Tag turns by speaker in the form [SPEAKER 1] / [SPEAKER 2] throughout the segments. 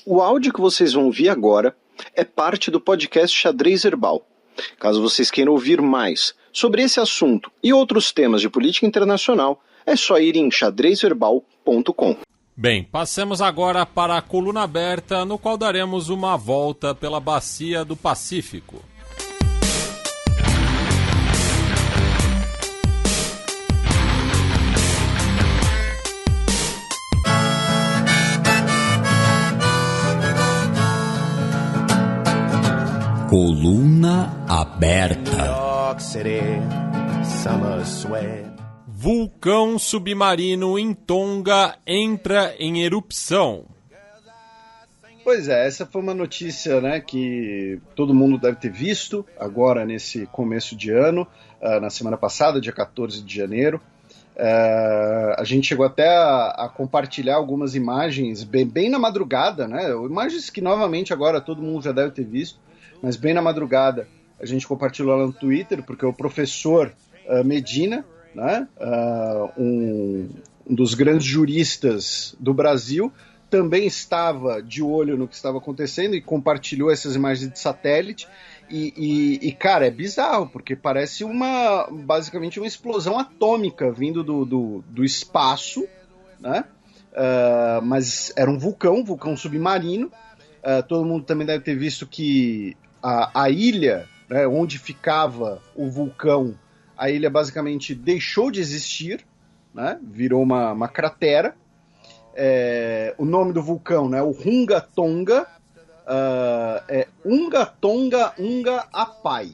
[SPEAKER 1] O áudio que vocês vão ouvir agora é parte do podcast Xadrez Herbal. Caso vocês queiram ouvir mais sobre esse assunto e outros temas de política internacional, é só ir em xadrezverbal.com.
[SPEAKER 2] Bem, passemos agora para a coluna aberta, no qual daremos uma volta pela Bacia do Pacífico.
[SPEAKER 3] Coluna aberta.
[SPEAKER 2] Vulcão submarino em Tonga entra em erupção.
[SPEAKER 4] Pois é, essa foi uma notícia, né, que todo mundo deve ter visto agora nesse começo de ano, na semana passada, dia 14 de janeiro. A gente chegou até a compartilhar algumas imagens bem na madrugada, né, imagens que novamente agora todo mundo já deve ter visto, mas bem na madrugada a gente compartilhou lá no Twitter, porque o professor Medina, né, um dos grandes juristas do Brasil, também estava de olho no que estava acontecendo e compartilhou essas imagens de satélite. E cara, é bizarro, porque parece basicamente uma explosão atômica vindo do espaço, né? Mas era um vulcão submarino. Todo mundo também deve ter visto que a ilha, né, onde ficava o vulcão, a ilha basicamente deixou de existir, né, virou uma cratera. O nome do vulcão, né, o Hunga Tonga, é Unga Tonga Unga Apai.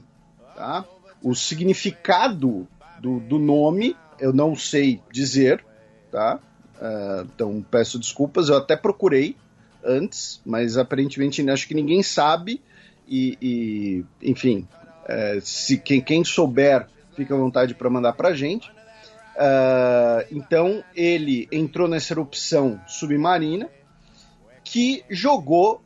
[SPEAKER 4] Tá? O significado do nome eu não sei dizer, tá? Então peço desculpas, eu até procurei antes, mas aparentemente acho que ninguém sabe. Enfim, se quem souber, fica à vontade para mandar para a gente. Então ele entrou nessa erupção submarina que jogou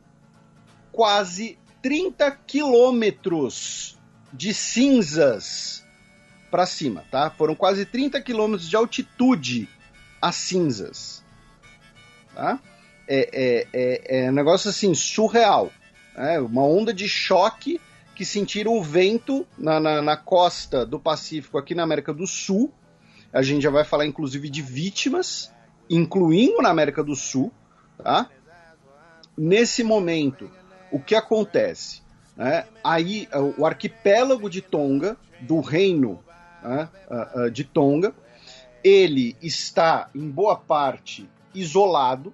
[SPEAKER 4] quase 30 quilômetros de cinzas para cima, tá? Foram quase 30 quilômetros de altitude as cinzas, tá? É um negócio assim surreal, né? Uma onda de choque que sentiram o vento na costa do Pacífico aqui na América do Sul. A gente já vai falar inclusive de vítimas, incluindo na América do Sul, tá? Nesse momento, o que acontece? Né? Aí, o arquipélago de Tonga, do reino, né, de Tonga, ele está em boa parte isolado,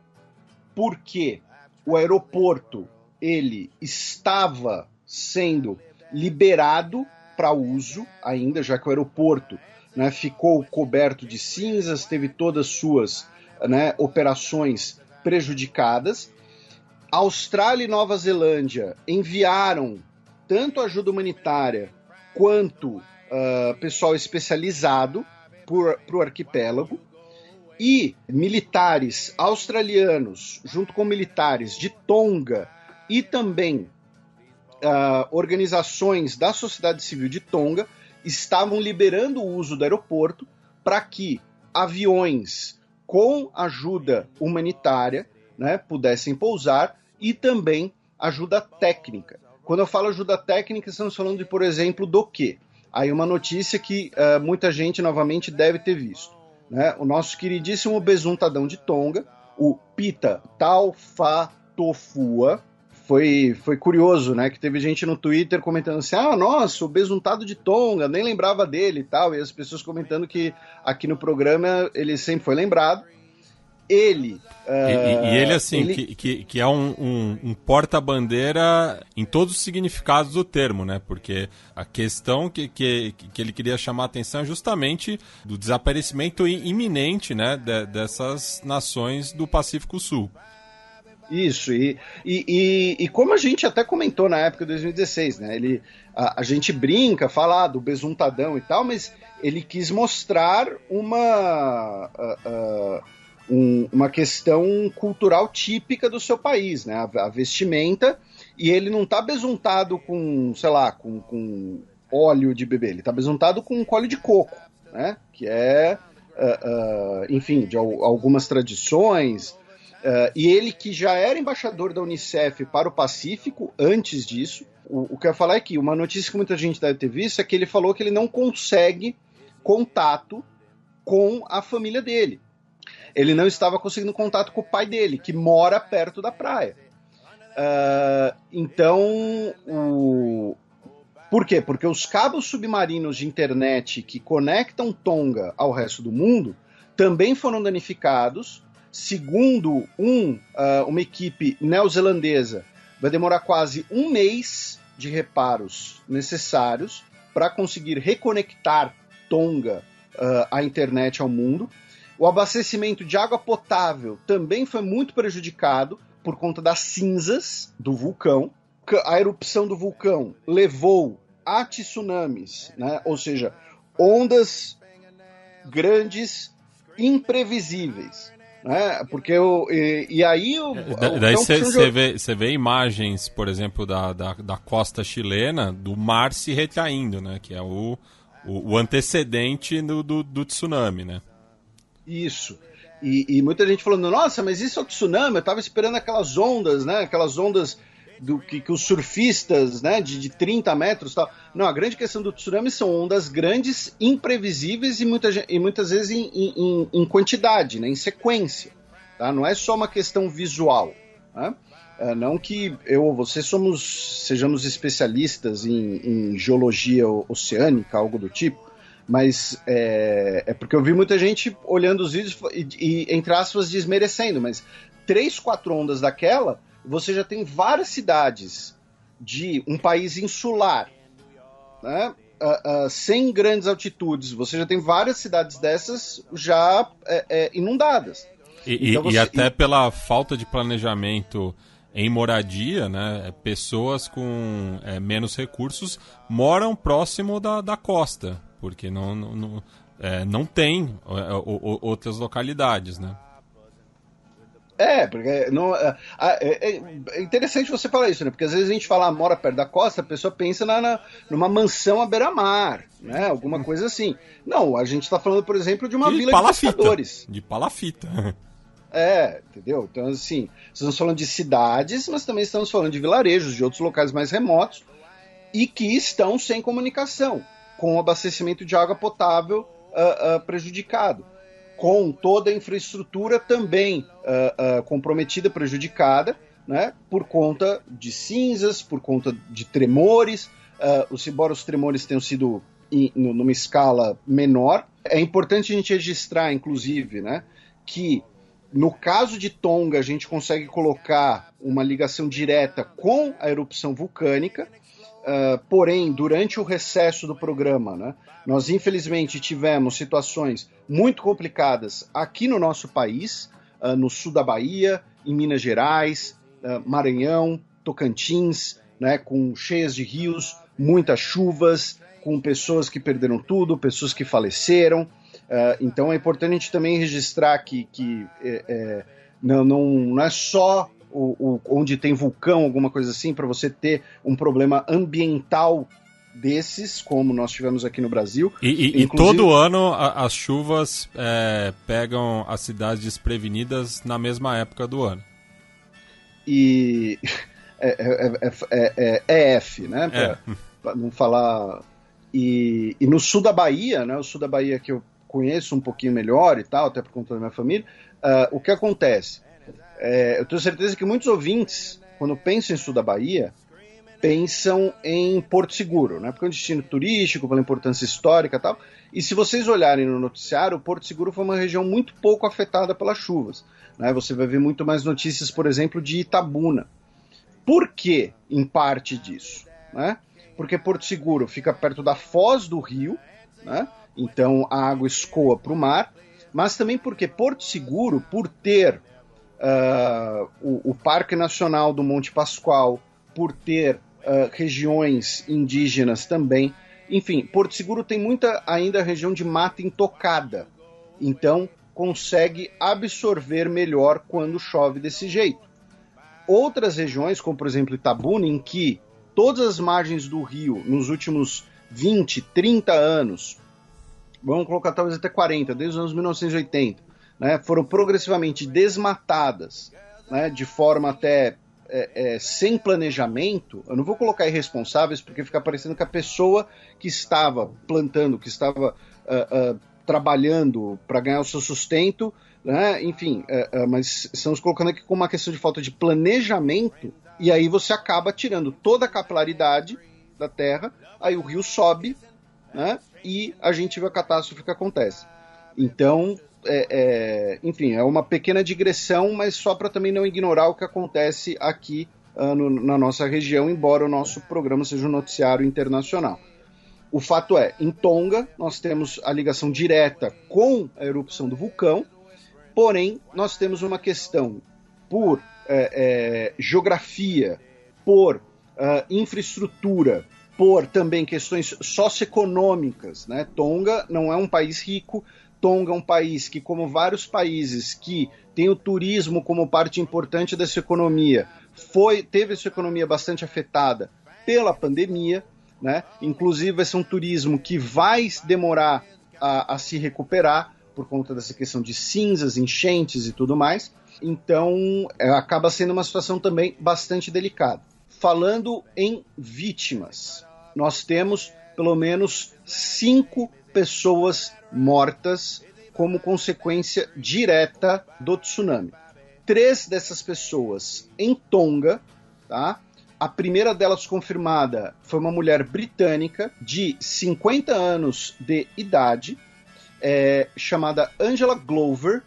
[SPEAKER 4] porque o aeroporto ele estava sendo liberado para uso ainda, já que o aeroporto, né, ficou coberto de cinzas, teve todas as suas, né, operações prejudicadas. Austrália e Nova Zelândia enviaram tanto ajuda humanitária quanto pessoal especializado para o arquipélago, e militares australianos, junto com militares de Tonga e também organizações da sociedade civil de Tonga, estavam liberando o uso do aeroporto para que aviões com ajuda humanitária, né, pudessem pousar, e também ajuda técnica. Quando eu falo ajuda técnica, estamos falando de, por exemplo, do quê? Aí uma notícia que muita gente novamente deve ter visto, né? O nosso queridíssimo besuntadão de Tonga, o Pita Taufatofua. Foi curioso, né, que teve gente no Twitter comentando assim, nossa, o besuntado de Tonga, nem lembrava dele e tal, e as pessoas comentando que aqui no programa ele sempre foi lembrado. Ele...
[SPEAKER 2] E ele, assim, que é um porta-bandeira em todos os significados do termo, né? Porque a questão que ele queria chamar a atenção é justamente do desaparecimento iminente, né, dessas nações do Pacífico Sul.
[SPEAKER 4] Isso, e como a gente até comentou na época de 2016, né? A gente brinca, fala do besuntadão e tal, mas ele quis mostrar uma questão cultural típica do seu país, né? A vestimenta, e ele não tá besuntado com, sei lá, com óleo de bebê, ele tá besuntado com óleo de coco, né? Que é, enfim, de algumas tradições. E ele que já era embaixador da Unicef para o Pacífico antes disso, o que eu ia falar é que uma notícia que muita gente deve ter visto é que ele falou que ele não consegue contato com a família dele. Ele não estava conseguindo contato com o pai dele, que mora perto da praia. Por quê? Porque os cabos submarinos de internet que conectam Tonga ao resto do mundo também foram danificados. Segundo uma equipe neozelandesa, vai demorar quase um mês de reparos necessários para conseguir reconectar Tonga à internet ao mundo. O abastecimento de água potável também foi muito prejudicado por conta das cinzas do vulcão. A erupção do vulcão levou a tsunamis, né? Ou seja, ondas grandes, imprevisíveis. Né? Porque aí
[SPEAKER 2] daí você vê imagens, por exemplo, da costa chilena, do mar se retraindo, né? Que é o antecedente do tsunami, né?
[SPEAKER 4] Isso. E muita gente falando, nossa, mas isso é o tsunami, eu tava esperando aquelas ondas, né? Aquelas ondas que os surfistas, né, de 30 metros e tal. Não, a grande questão do tsunami são ondas grandes, imprevisíveis e muitas vezes em quantidade, né, em sequência. Tá? Não é só uma questão visual. Né? Não que eu ou você sejamos especialistas em geologia oceânica, algo do tipo, mas é porque eu vi muita gente olhando os vídeos e entre aspas, desmerecendo, mas 3, 4 ondas daquela, você já tem várias cidades de um país insular, né, sem grandes altitudes, você já tem várias cidades dessas já inundadas.
[SPEAKER 2] Então até pela falta de planejamento em moradia, né, pessoas com menos recursos moram próximo da costa, porque não tem outras localidades, né?
[SPEAKER 4] Porque é interessante você falar isso, né? Porque às vezes a gente fala mora perto da costa, a pessoa pensa numa mansão à beira-mar, né? Alguma coisa assim. Não, a gente está falando, por exemplo, de uma vila de pescadores.
[SPEAKER 2] De palafita.
[SPEAKER 4] Entendeu? Então, assim, estamos falando de cidades, mas também estamos falando de vilarejos, de outros locais mais remotos, e que estão sem comunicação, com o abastecimento de água potável prejudicado, com toda a infraestrutura também comprometida, prejudicada, né, por conta de cinzas, por conta de tremores, embora os tremores tenham sido numa escala menor. É importante a gente registrar, inclusive, né, que no caso de Tonga a gente consegue colocar uma ligação direta com a erupção vulcânica, porém, durante o recesso do programa, né, nós infelizmente tivemos situações muito complicadas aqui no nosso país, no sul da Bahia, em Minas Gerais, Maranhão, Tocantins, né, com cheias de rios, muitas chuvas, com pessoas que perderam tudo, pessoas que faleceram. Então é importante a gente também registrar que não é só onde tem vulcão, alguma coisa assim, para você ter um problema ambiental desses, como nós tivemos aqui no Brasil.
[SPEAKER 2] E todo ano as chuvas pegam as cidades desprevenidas na mesma época do ano.
[SPEAKER 4] E é F, né? Pra não falar... E no sul da Bahia, né? O sul da Bahia que eu conheço um pouquinho melhor e tal, até por conta da minha família, o que acontece? Eu tenho certeza que muitos ouvintes, quando pensam em sul da Bahia, pensam em Porto Seguro, né? Porque é um destino turístico, pela importância histórica e tal. E se vocês olharem no noticiário, Porto Seguro foi uma região muito pouco afetada pelas chuvas, né? Você vai ver muito mais notícias, por exemplo, de Itabuna. Por que, em parte disso? Né? Porque Porto Seguro fica perto da foz do rio, né? Então a água escoa para o mar, mas também porque Porto Seguro, por ter o Parque Nacional do Monte Pascoal, por ter regiões indígenas também, enfim, Porto Seguro tem muita ainda região de mata intocada, então consegue absorver melhor quando chove desse jeito. Outras regiões, como por exemplo Itabuna, em que todas as margens do rio nos últimos 20, 30 anos, vamos colocar talvez até 40, desde os anos 1980, né, foram progressivamente desmatadas, né, de forma até sem planejamento. Eu não vou colocar irresponsáveis, porque fica parecendo que a pessoa que estava plantando, que estava trabalhando para ganhar o seu sustento, né, enfim, mas estamos colocando aqui como uma questão de falta de planejamento, e aí você acaba tirando toda a capilaridade da terra, aí o rio sobe, né, e a gente vê a catástrofe que acontece. Então, enfim, é uma pequena digressão, mas só para também não ignorar o que acontece aqui na nossa região, embora o nosso programa seja um noticiário internacional. O fato é, em Tonga, nós temos a ligação direta com a erupção do vulcão, porém, nós temos uma questão por geografia, por infraestrutura, por também questões socioeconômicas, né? Tonga não é um país rico, Tonga é um país que, como vários países que tem o turismo como parte importante da sua economia, teve a sua economia bastante afetada pela pandemia, né? Inclusive vai ser um turismo que vai demorar a se recuperar por conta dessa questão de cinzas, enchentes e tudo mais. Então acaba sendo uma situação também bastante delicada. Falando em vítimas, nós temos pelo menos 5 pessoas mortas como consequência direta do tsunami. 3 dessas pessoas em Tonga, tá? A primeira delas confirmada foi uma mulher britânica de 50 anos de idade, chamada Angela Glover,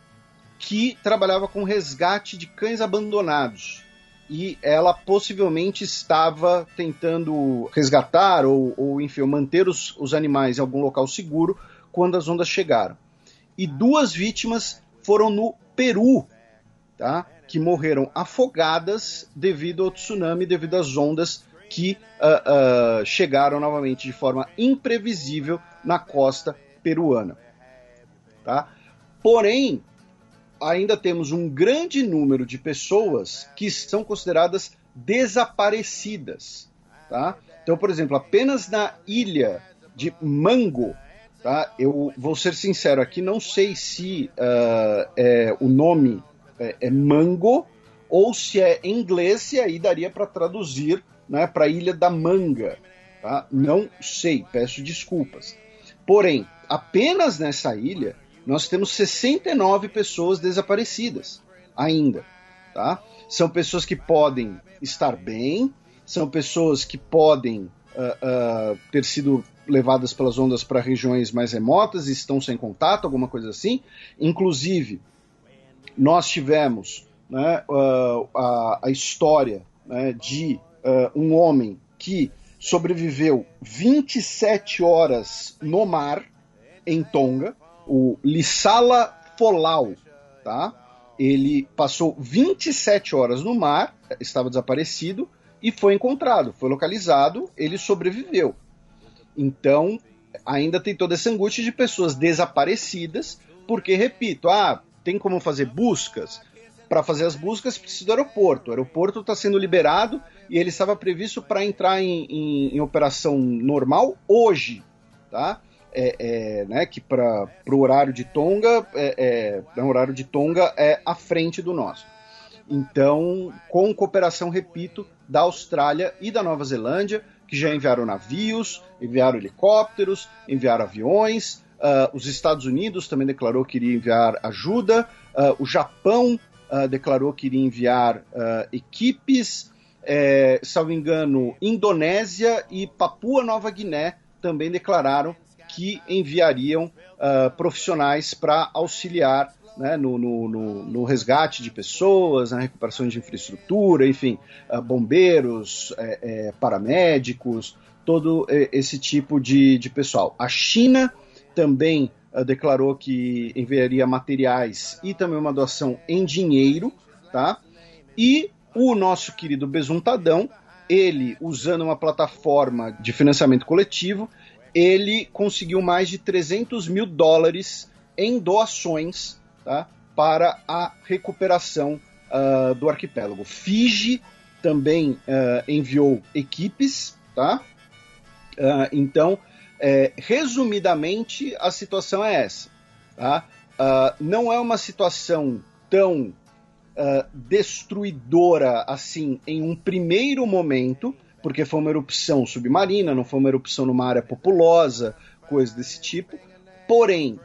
[SPEAKER 4] que trabalhava com resgate de cães abandonados. E ela possivelmente estava tentando resgatar ou enfim, manter os animais em algum local seguro quando as ondas chegaram. E 2 vítimas foram no Peru, tá? Que morreram afogadas devido ao tsunami, devido às ondas que chegaram novamente de forma imprevisível na costa peruana. Tá? Porém, ainda temos um grande número de pessoas que são consideradas desaparecidas. Tá? Então, por exemplo, apenas na ilha de Mango, tá? Eu vou ser sincero aqui, não sei se o nome é Mango ou se é em inglês, e aí daria para traduzir, né, para a Ilha da Manga. Tá? Não sei, peço desculpas. Porém, apenas nessa ilha, nós temos 69 pessoas desaparecidas ainda. Tá? São pessoas que podem estar bem, são pessoas que podem ter sido levadas pelas ondas para regiões mais remotas e estão sem contato, alguma coisa assim. Inclusive, nós tivemos, né, a história, né, de um homem que sobreviveu 27 horas no mar em Tonga, o Lisala Folau, tá? Ele passou 27 horas no mar, estava desaparecido, e foi encontrado, foi localizado, ele sobreviveu. Então, ainda tem toda essa angústia de pessoas desaparecidas, porque, repito, tem como fazer buscas? Para fazer as buscas precisa do aeroporto. O aeroporto está sendo liberado e ele estava previsto para entrar em operação normal hoje, tá? Né, que para o horário de Tonga, o horário de Tonga é à frente do nosso. Então, com cooperação, repito, da Austrália e da Nova Zelândia, que já enviaram navios, enviaram helicópteros, enviaram aviões. Os Estados Unidos também declarou que iria enviar ajuda. O Japão declarou que iria enviar equipes. Salvo engano, Indonésia e Papua Nova Guiné também declararam que enviariam profissionais para auxiliar, né, no resgate de pessoas, na recuperação de infraestrutura, enfim, bombeiros, paramédicos, todo esse tipo de pessoal. A China também declarou que enviaria materiais e também uma doação em dinheiro, tá? E o nosso querido Besuntadão, ele, usando uma plataforma de financiamento coletivo, ele conseguiu mais de $300 mil em doações, tá, para a recuperação do arquipélago. Fiji também enviou equipes, tá? Então, resumidamente, a situação é essa, tá? não é uma situação tão destruidora assim em um primeiro momento, porque foi uma erupção submarina, não foi uma erupção numa área populosa, coisa desse tipo. Porém,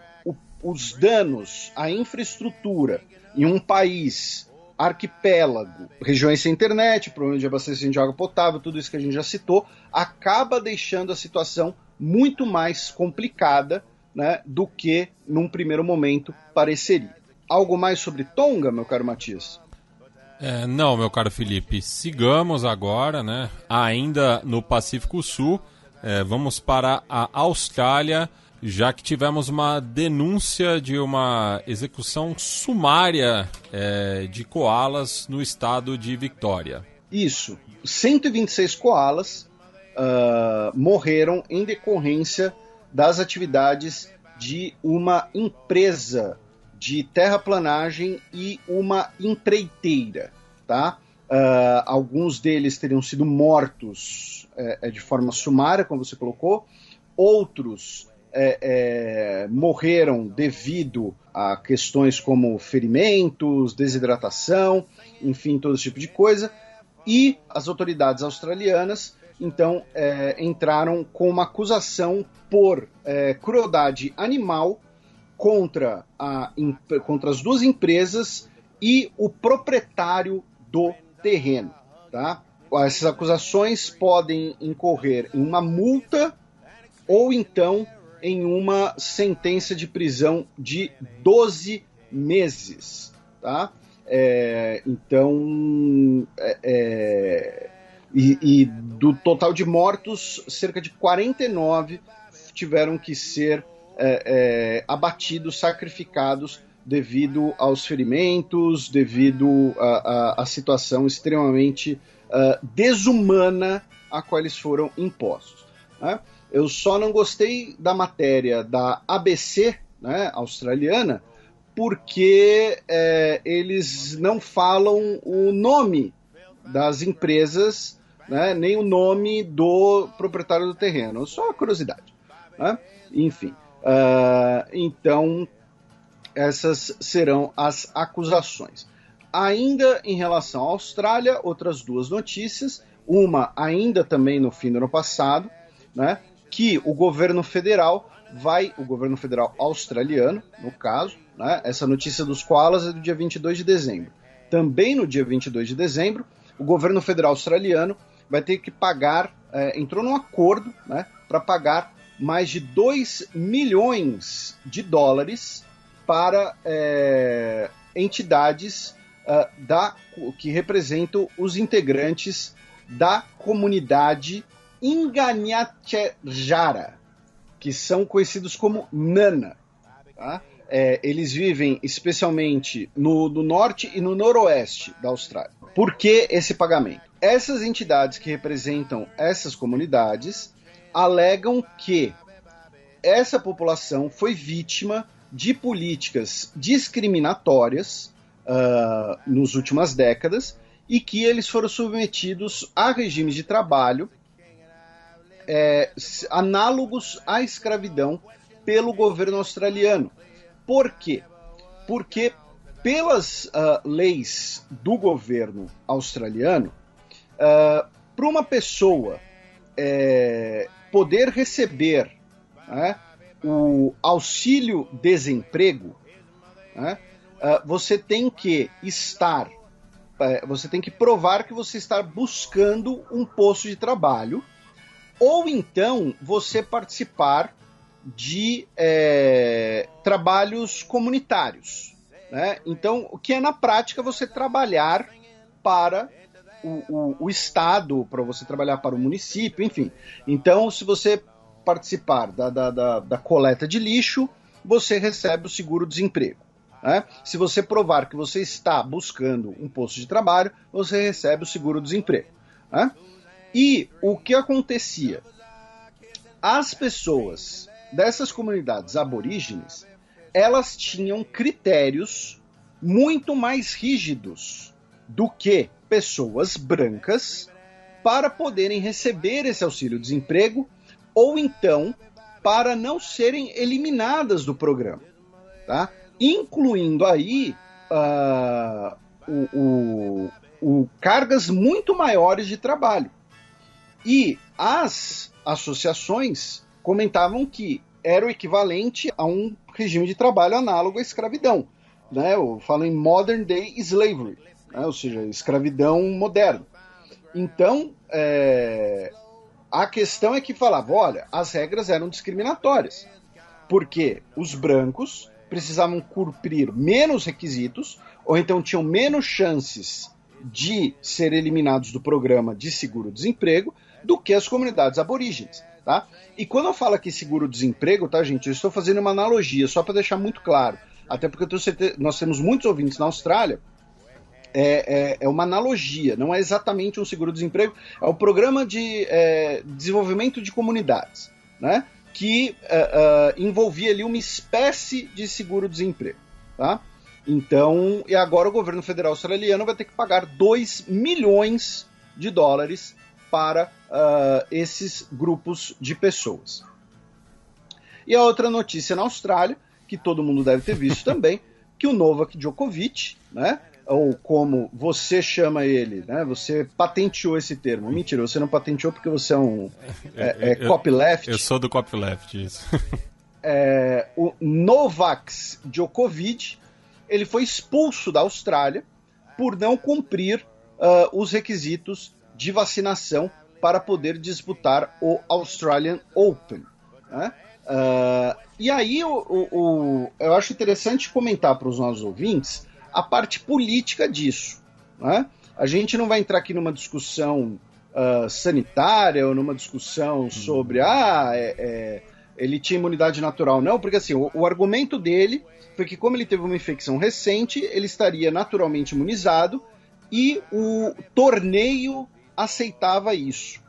[SPEAKER 4] os danos à infraestrutura em um país arquipélago, regiões sem internet, problema de abastecimento de água potável, tudo isso que a gente já citou, acaba deixando a situação muito mais complicada, né, do que num primeiro momento pareceria. Algo mais sobre Tonga, meu caro Matias?
[SPEAKER 2] Não, meu caro Felipe, sigamos agora, né? Ainda no Pacífico Sul, vamos para a Austrália, já que tivemos uma denúncia de uma execução sumária de koalas no estado de Victoria.
[SPEAKER 4] Isso, 126 koalas morreram em decorrência das atividades de uma empresa de terraplanagem e uma empreiteira, tá? Alguns deles teriam sido mortos de forma sumária, como você colocou, outros morreram devido a questões como ferimentos, desidratação, enfim, todo esse tipo de coisa, e as autoridades australianas, então, entraram com uma acusação por crueldade animal contra as duas empresas e o proprietário do terreno, tá? Essas acusações podem incorrer em uma multa ou então em uma sentença de prisão de 12 meses, tá? E do total de mortos, cerca de 49 tiveram que ser abatidos, sacrificados devido aos ferimentos, devido à situação extremamente desumana a qual eles foram impostos, né? Eu só não gostei da matéria da ABC, né, australiana, porque eles não falam o nome das empresas, né, nem o nome do proprietário do terreno. Só uma curiosidade, né? Enfim, então essas serão as acusações. Ainda em relação à Austrália, outras duas notícias. Uma ainda também no fim do ano passado, né, que o governo federal australiano, no caso, né, essa notícia dos koalas é do dia 22 de dezembro. Também no dia 22 de dezembro, o governo federal australiano vai ter que pagar, entrou num acordo, né, para pagar mais de 2 milhões de dólares para entidades que representam os integrantes da comunidade Inganhatjara, que são conhecidos como Nana, tá? Eles vivem especialmente no norte e no noroeste da Austrália. Por que esse pagamento? Essas entidades que representam essas comunidades alegam que essa população foi vítima de políticas discriminatórias nas últimas décadas e que eles foram submetidos a regimes de trabalho análogos à escravidão pelo governo australiano. Por quê? Porque pelas leis do governo australiano, para uma pessoa poder receber, né, o auxílio-desemprego, né, você tem que provar que você está buscando um posto de trabalho, ou então você participar de trabalhos comunitários, né? Então, o que é na prática você trabalhar para o Estado, para você trabalhar para o município, enfim. Então, se você participar da coleta de lixo, você recebe o seguro-desemprego, né? Se você provar que você está buscando um posto de trabalho, você recebe o seguro-desemprego, né? E o que acontecia? As pessoas dessas comunidades aborígenes, elas tinham critérios muito mais rígidos do que pessoas brancas para poderem receber esse auxílio-desemprego ou então para não serem eliminadas do programa, tá? incluindo aí cargas muito maiores de trabalho. E as associações comentavam que era o equivalente a um regime de trabalho análogo à escravidão, né? Eu falo em modern day slavery, né? Ou seja, escravidão moderna. Então, a questão é que falava, olha, as regras eram discriminatórias, porque os brancos precisavam cumprir menos requisitos, ou então tinham menos chances de ser eliminados do programa de seguro-desemprego do que as comunidades aborígenes, tá? E quando eu falo aqui seguro-desemprego, tá, gente, eu estou fazendo uma analogia, só para deixar muito claro, até porque eu tenho certeza, nós temos muitos ouvintes na Austrália, é uma analogia, não é exatamente um seguro-desemprego, é o programa de desenvolvimento de comunidades, né, que envolvia ali uma espécie de seguro-desemprego, tá? Então, e agora o governo federal australiano vai ter que pagar 2 milhões de dólares para esses grupos de pessoas. E a outra notícia na Austrália, que todo mundo deve ter visto também, que o Novak Djokovic, né, ou como você chama ele, né, você patenteou esse termo. Mentira, você não patenteou porque você é um copyleft.
[SPEAKER 2] Eu sou do copyleft, isso.
[SPEAKER 4] O Novak Djokovic, ele foi expulso da Austrália por não cumprir os requisitos de vacinação para poder disputar o Australian Open, né? E aí eu acho interessante comentar para os nossos ouvintes a parte política disso, né? A gente não vai entrar aqui numa discussão sanitária ou numa discussão sobre ele tinha imunidade natural, não, porque assim, o argumento dele foi que como ele teve uma infecção recente, ele estaria naturalmente imunizado e o torneio aceitava isso,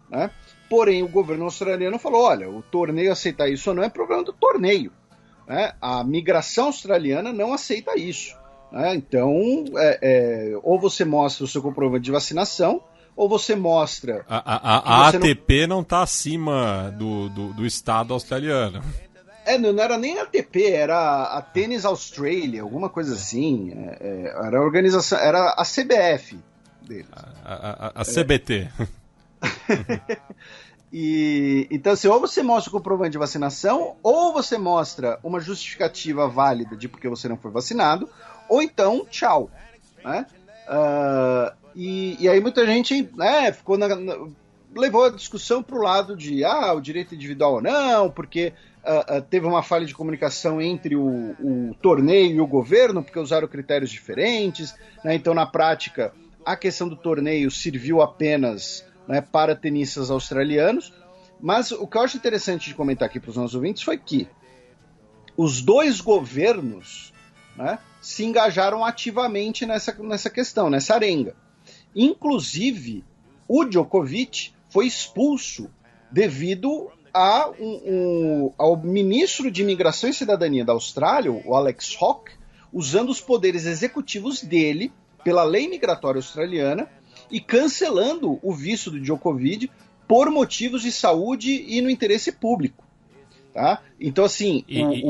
[SPEAKER 4] né? Porém, o governo australiano falou, olha, o torneio aceitar isso não é problema do torneio, né? A migração australiana não aceita isso, né? Então, ou você mostra o seu comprovante de vacinação, ou você mostra...
[SPEAKER 2] A ATP não está acima do Estado australiano.
[SPEAKER 4] Não era nem a ATP, era a Tennis Australia, alguma coisa assim. Era a organização, era a CBF deles.
[SPEAKER 2] A CBT.
[SPEAKER 4] Então, assim, ou você mostra o comprovante de vacinação, ou você mostra uma justificativa válida de porque você não foi vacinado, ou então, tchau, né? E aí muita gente, né, levou a discussão para o lado de o direito individual ou não, porque teve uma falha de comunicação entre o torneio e o governo, porque usaram critérios diferentes, né? Então, na prática, a questão do torneio serviu apenas, né, para tenistas australianos. Mas o que eu acho interessante de comentar aqui para os nossos ouvintes foi que os dois governos, né, se engajaram ativamente nessa questão, nessa arenga. Inclusive, o Djokovic foi expulso devido ao ministro de Imigração e Cidadania da Austrália, o Alex Hawke, usando os poderes executivos dele pela lei migratória australiana e cancelando o visto do Djokovic por motivos de saúde e no interesse público. Tá? Então, assim...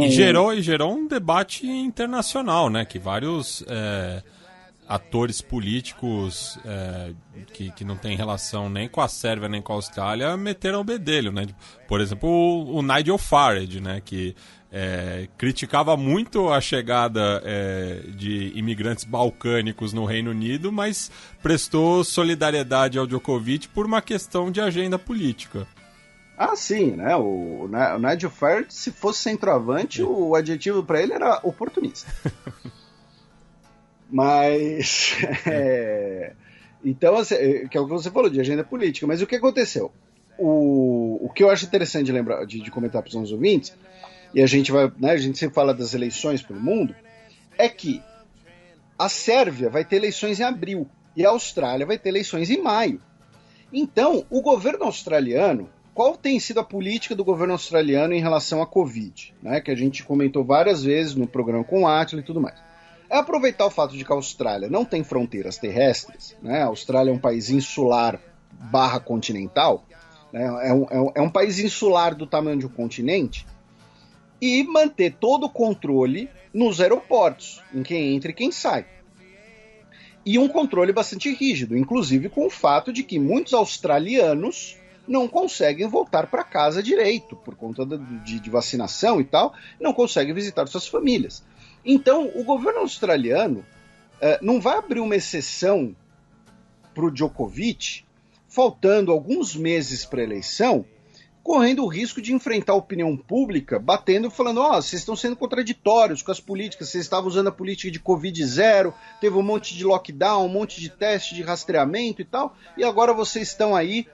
[SPEAKER 2] gerou um debate internacional, né? Que vários atores políticos que não tem relação nem com a Sérvia nem com a Austrália meteram o bedelho, né? Por exemplo, o Nigel Farage, né? Que criticava muito a chegada de imigrantes balcânicos no Reino Unido, mas prestou solidariedade ao Djokovic por uma questão de agenda política.
[SPEAKER 4] Sim, né? O Nigel Farage, se fosse centroavante, o adjetivo para ele era oportunista. Mas, então, assim, que é o que você falou de agenda política, mas o que aconteceu? O que eu acho interessante de lembrar, de comentar para os nossos ouvintes, e a gente vai, né, a gente sempre fala das eleições pelo mundo, é que a Sérvia vai ter eleições em abril e a Austrália vai ter eleições em maio. Então, o governo australiano, qual tem sido a política do governo australiano em relação à Covid, né, que a gente comentou várias vezes no programa com o Átila e tudo mais? É aproveitar o fato de que a Austrália não tem fronteiras terrestres, né? A Austrália é um país insular / continental, né? É um país insular do tamanho de um continente, e manter todo o controle nos aeroportos, em quem entra e quem sai. E um controle bastante rígido, inclusive com o fato de que muitos australianos não conseguem voltar para casa direito, por conta de vacinação e tal, não conseguem visitar suas famílias. Então, o governo australiano não vai abrir uma exceção para o Djokovic, faltando alguns meses para a eleição, correndo o risco de enfrentar a opinião pública, batendo e falando, vocês estão sendo contraditórios com as políticas, vocês estavam usando a política de Covid-0, teve um monte de lockdown, um monte de teste de rastreamento e tal, e agora vocês estão aí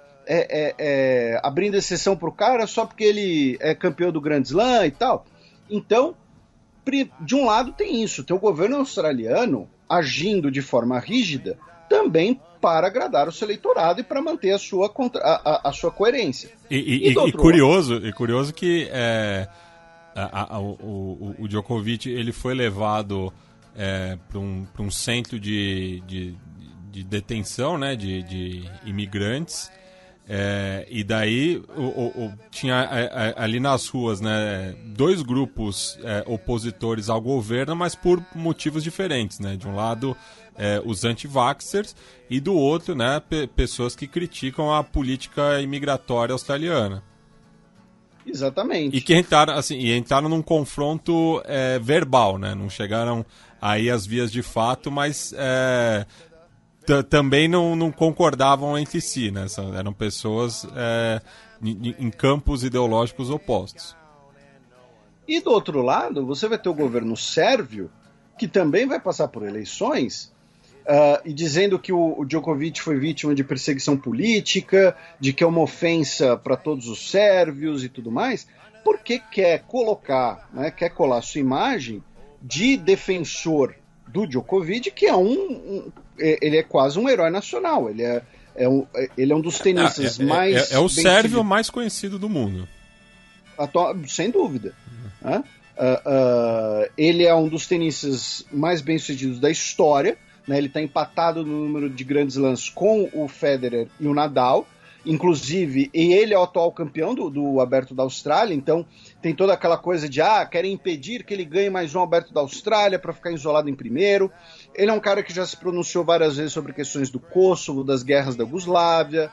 [SPEAKER 4] abrindo exceção para o cara só porque ele é campeão do Grand Slam e tal. Então, de um lado tem isso, tem o governo australiano agindo de forma rígida também para agradar o seu eleitorado e para manter a sua coerência.
[SPEAKER 2] E curioso que o Djokovic ele foi levado para um centro de detenção, né, de imigrantes. E daí tinha ali nas ruas, né, dois grupos opositores ao governo, mas por motivos diferentes, né? De um lado os anti-vaxxers e do outro, né, pessoas que criticam a política imigratória australiana.
[SPEAKER 4] Exatamente.
[SPEAKER 2] E que entraram num confronto verbal, né? Não chegaram aí às vias de fato, mas também não concordavam entre si, né? Eram pessoas em campos ideológicos opostos.
[SPEAKER 4] E do outro lado, você vai ter o governo sérvio, que também vai passar por eleições, e dizendo que o Djokovic foi vítima de perseguição política, de que é uma ofensa para todos os sérvios e tudo mais, porque quer colar sua imagem de defensor do Djokovic, que ele é quase um herói nacional. Ele é um dos tenistas mais...
[SPEAKER 2] É o sérvio mais conhecido do mundo.
[SPEAKER 4] Sem dúvida. Ele é um dos tenistas mais bem-sucedidos da história, né? Ele está empatado no número de grandes slams com o Federer e o Nadal, inclusive, e ele é o atual campeão do Aberto da Austrália, então tem toda aquela coisa de querem impedir que ele ganhe mais um Aberto da Austrália para ficar isolado em primeiro. Ele é um cara que já se pronunciou várias vezes sobre questões do Kosovo, das guerras da Iugoslávia.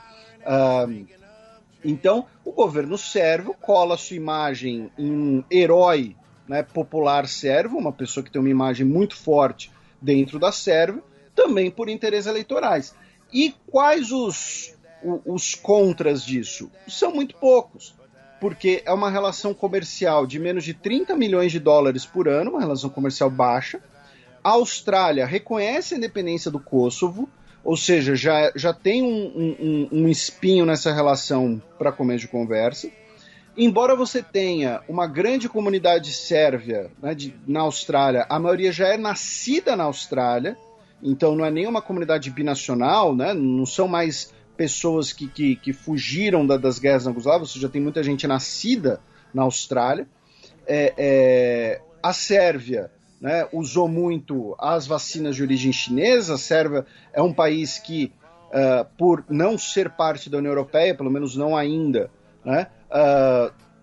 [SPEAKER 4] Então, o governo sérvio cola sua imagem em um herói, né, popular sérvio, uma pessoa que tem uma imagem muito forte dentro da Sérvia, também por interesses eleitorais. E quais os contras disso? São muito poucos, porque é uma relação comercial de menos de 30 milhões de dólares por ano, uma relação comercial baixa. A Austrália reconhece a independência do Kosovo, ou seja, já tem um espinho nessa relação para começo de conversa. Embora você tenha uma grande comunidade sérvia, né, na Austrália, a maioria já é nascida na Austrália, então não é nenhuma comunidade binacional, né, não são mais pessoas que fugiram das guerras na Iugoslávia, você já tem muita gente nascida na Austrália. A Sérvia, né, usou muito as vacinas de origem chinesa. A Sérvia é um país que, por não ser parte da União Europeia, pelo menos não ainda, né,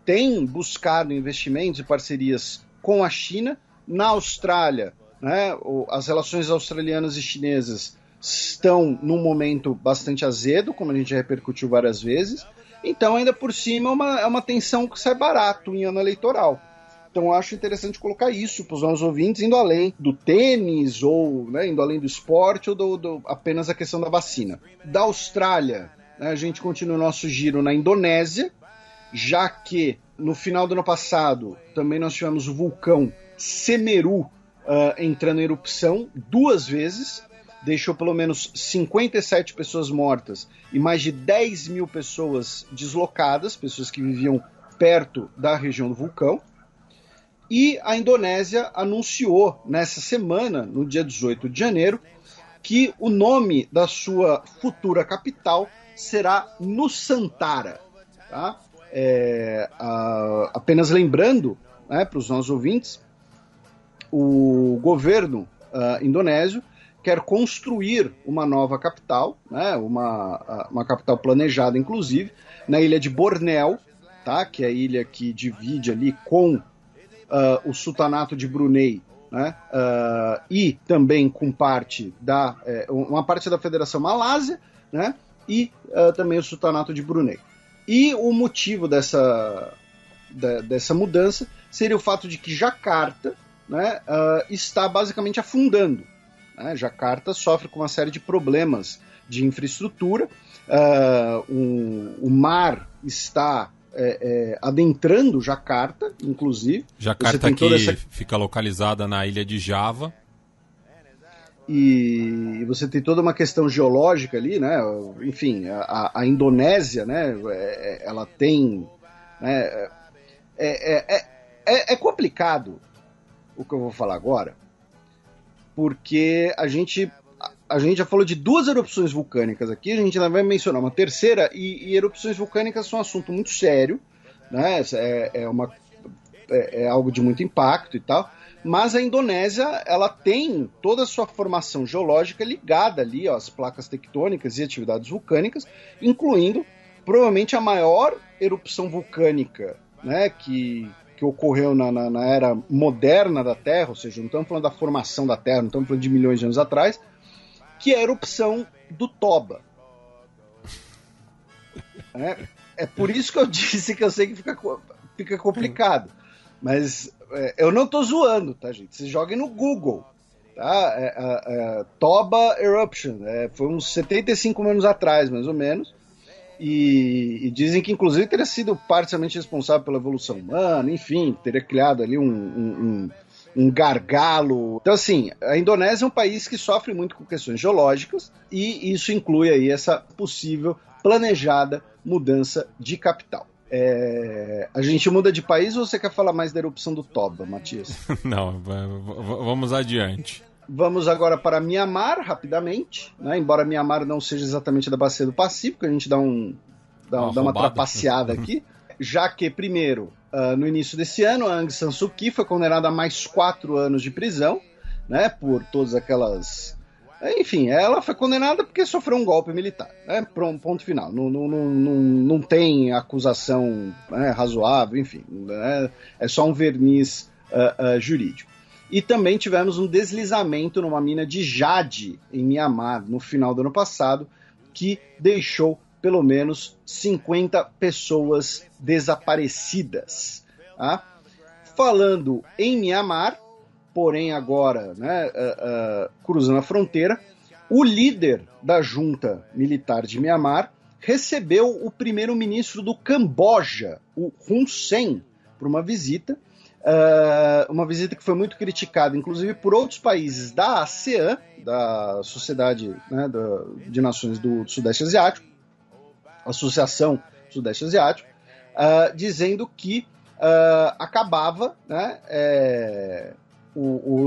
[SPEAKER 4] tem buscado investimentos e parcerias com a China. Na Austrália, né, as relações australianas e chinesas estão num momento bastante azedo, como a gente já repercutiu várias vezes. Então, ainda por cima, é uma tensão que sai barato em ano eleitoral. Então, eu acho interessante colocar isso para os nossos ouvintes, indo além do tênis, ou, né, indo além do esporte, ou apenas a questão da vacina. Da Austrália, né, a gente continua o nosso giro na Indonésia, já que no final do ano passado também nós tivemos o vulcão Semeru entrando em erupção 2 vezes, deixou pelo menos 57 pessoas mortas e mais de 10 mil pessoas deslocadas, pessoas que viviam perto da região do vulcão. E a Indonésia anunciou nessa semana, no dia 18 de janeiro, que o nome da sua futura capital será Nusantara. Tá? Apenas lembrando, né, para os nossos ouvintes, o governo indonésio quer construir uma nova capital, né, uma capital planejada, inclusive, na ilha de Bornéu, tá, que é a ilha que divide ali com o sultanato de Brunei, né, e também com uma parte da Federação Malásia, né, e também o sultanato de Brunei. E o motivo dessa mudança seria o fato de que Jacarta, né, está basicamente afundando. Né? Jacarta sofre com uma série de problemas de infraestrutura, o mar está adentrando Jacarta, inclusive.
[SPEAKER 2] Jacarta fica localizada na ilha de Java.
[SPEAKER 4] E você tem toda uma questão geológica ali, né? Enfim, a Indonésia, né? Ela tem... Né? É complicado o que eu vou falar agora, porque a gente já falou de 2 erupções vulcânicas aqui, a gente ainda vai mencionar uma terceira, e erupções vulcânicas são um assunto muito sério, né? É algo de muito impacto e tal, mas a Indonésia, ela tem toda a sua formação geológica ligada ali às placas tectônicas e atividades vulcânicas, incluindo provavelmente a maior erupção vulcânica, né, que ocorreu na era moderna da Terra, ou seja, não estamos falando da formação da Terra, não estamos falando de milhões de anos atrás, que é a erupção do Toba. É por isso que eu disse que eu sei que fica complicado. Mas eu não estou zoando, tá, gente? Vocês joguem no Google. Tá? Toba Eruption. Foi uns 75 anos atrás, mais ou menos. E dizem que, inclusive, teria sido parcialmente responsável pela evolução humana, enfim, teria criado ali um gargalo. Então, assim, a Indonésia é um país que sofre muito com questões geológicas, e isso inclui aí essa possível planejada mudança de capital. A gente muda de país ou você quer falar mais da erupção do Toba, Matias?
[SPEAKER 2] Não, vamos adiante.
[SPEAKER 4] Vamos agora para Mianmar, rapidamente, né? Embora Mianmar não seja exatamente da Bacia do Pacífico, a gente dá uma trapaceada aqui, já que, primeiro, no início desse ano, a Aung San Suu Kyi foi condenada a mais 4 anos de prisão, né? Por todas aquelas... Enfim, ela foi condenada porque sofreu um golpe militar, né? Ponto final. Não tem acusação, né, razoável, enfim, né? É só um verniz jurídico. E também tivemos um deslizamento numa mina de jade em Mianmar no final do ano passado, que deixou pelo menos 50 pessoas desaparecidas. Tá? Falando em Mianmar, porém agora, né, cruzando a fronteira, o líder da junta militar de Mianmar recebeu o primeiro-ministro do Camboja, o Hun Sen, por uma visita que foi muito criticada, inclusive por outros países da ASEAN, da Sociedade, né, de Nações do Sudeste Asiático, Associação Sudeste Asiático, dizendo que acabava, né,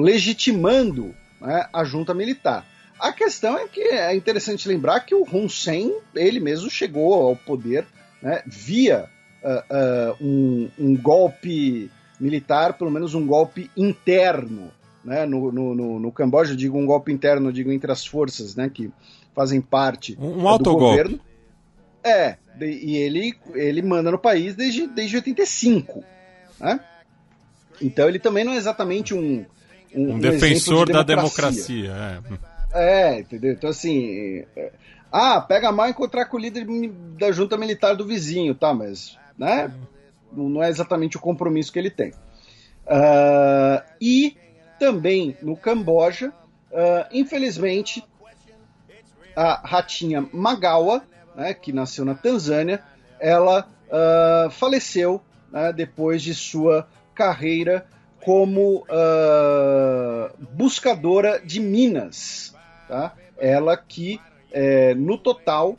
[SPEAKER 4] legitimando, né, a junta militar. A questão é que é interessante lembrar que o Hun Sen, ele mesmo chegou ao poder, né, via um golpe militar, pelo menos um golpe interno, né, no Camboja. Digo um golpe interno, digo entre as forças, né, que fazem parte do governo. E ele manda no país desde 85, né? Então ele também não é exatamente um
[SPEAKER 2] defensor da democracia.
[SPEAKER 4] Entendeu? Então assim, pega mal encontrar com o líder da junta militar do vizinho, tá? Mas, né? Não é exatamente o compromisso que ele tem. E também no Camboja, infelizmente, a ratinha Magawa, né, que nasceu na Tanzânia, ela faleceu, né, depois de sua carreira como buscadora de minas. Tá? Ela que, no total,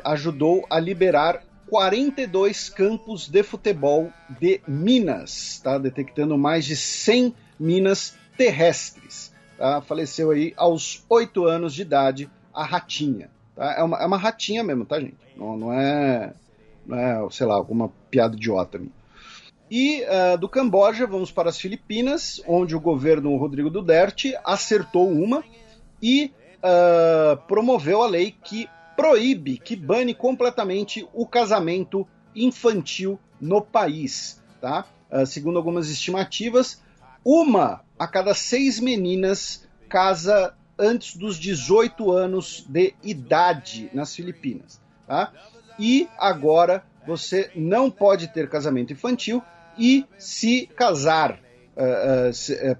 [SPEAKER 4] ajudou a liberar 42 campos de futebol de minas, tá? Detectando mais de 100 minas terrestres. Tá? Faleceu aí aos 8 anos de idade a ratinha. Tá? É uma ratinha mesmo, tá, gente? Não é, sei lá, alguma piada idiota. E do Camboja, vamos para as Filipinas, onde o governo Rodrigo Duterte acertou uma e promoveu a lei que bane completamente o casamento infantil no país. Tá? segundo algumas estimativas, 1 a cada 6 meninas casa antes dos 18 anos de idade nas Filipinas. Tá? E agora você não pode ter casamento infantil e se casar,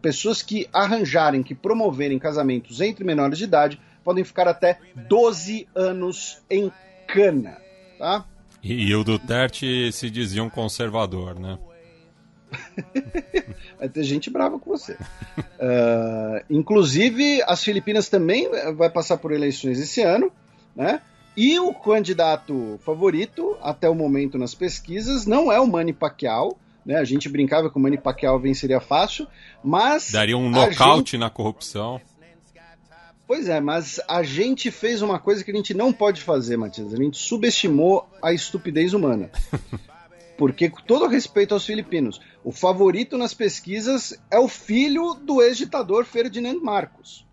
[SPEAKER 4] pessoas que arranjarem, que promoverem casamentos entre menores de idade, podem ficar até 12 anos em cana. Tá?
[SPEAKER 2] E o Duterte se dizia um conservador, né?
[SPEAKER 4] Vai ter gente brava com você. Inclusive, as Filipinas também vai passar por eleições esse ano, né? E o candidato favorito, até o momento nas pesquisas, não é o Manny Pacquiao, né? A gente brincava que o Manny Pacquiao venceria fácil, mas...
[SPEAKER 2] daria um nocaute na corrupção.
[SPEAKER 4] Pois é, mas a gente fez uma coisa que a gente não pode fazer, Matias. A gente subestimou a estupidez humana. Porque, com todo respeito aos filipinos, o favorito nas pesquisas é o filho do ex-ditador Ferdinand Marcos.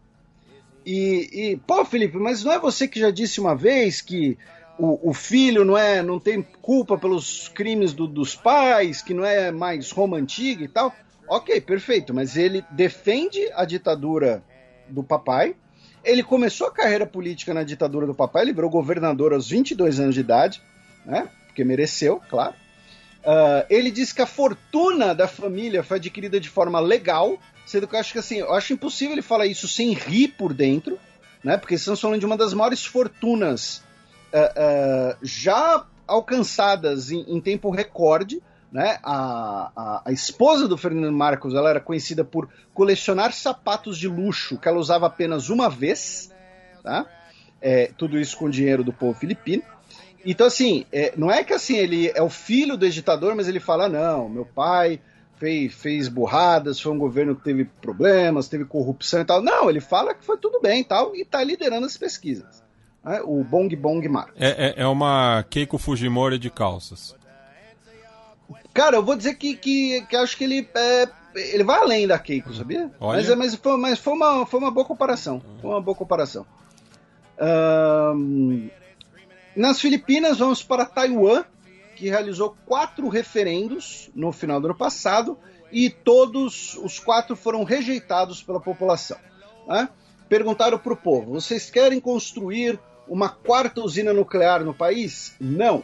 [SPEAKER 4] Pô, Felipe, mas não é você que já disse uma vez que o filho não tem culpa pelos crimes dos pais, que não é mais Roma antiga e tal? Ok, perfeito, mas ele defende a ditadura do papai, ele começou a carreira política na ditadura do papai, ele virou governador aos 22 anos de idade, né? Porque mereceu, claro. Ele disse que a fortuna da família foi adquirida de forma legal, sendo que eu acho impossível ele falar isso sem rir por dentro, né? Porque estamos falando de uma das maiores fortunas já alcançadas em tempo recorde, né? A esposa do Ferdinand Marcos, ela era conhecida por colecionar sapatos de luxo que ela usava apenas uma vez, tá? Tudo isso com dinheiro do povo filipino. Então, assim, não é que assim, ele é o filho do ex-ditador, mas ele fala, não, meu pai fez burradas, foi um governo que teve problemas, teve corrupção e tal. Não, ele fala que foi tudo bem e tal, e tá liderando as pesquisas. Né? O Bong Bong Marcos. É
[SPEAKER 2] uma Keiko Fujimori de calças.
[SPEAKER 4] Cara, eu vou dizer que acho que ele vai além da Keiko, sabia?
[SPEAKER 2] Olha.
[SPEAKER 4] Mas foi uma boa comparação. Foi uma boa comparação. Nas Filipinas, vamos para Taiwan, que realizou 4 referendos no final do ano passado e todos os 4 foram rejeitados pela população. Né? Perguntaram para o povo, vocês querem construir uma 4ª usina nuclear no país? Não.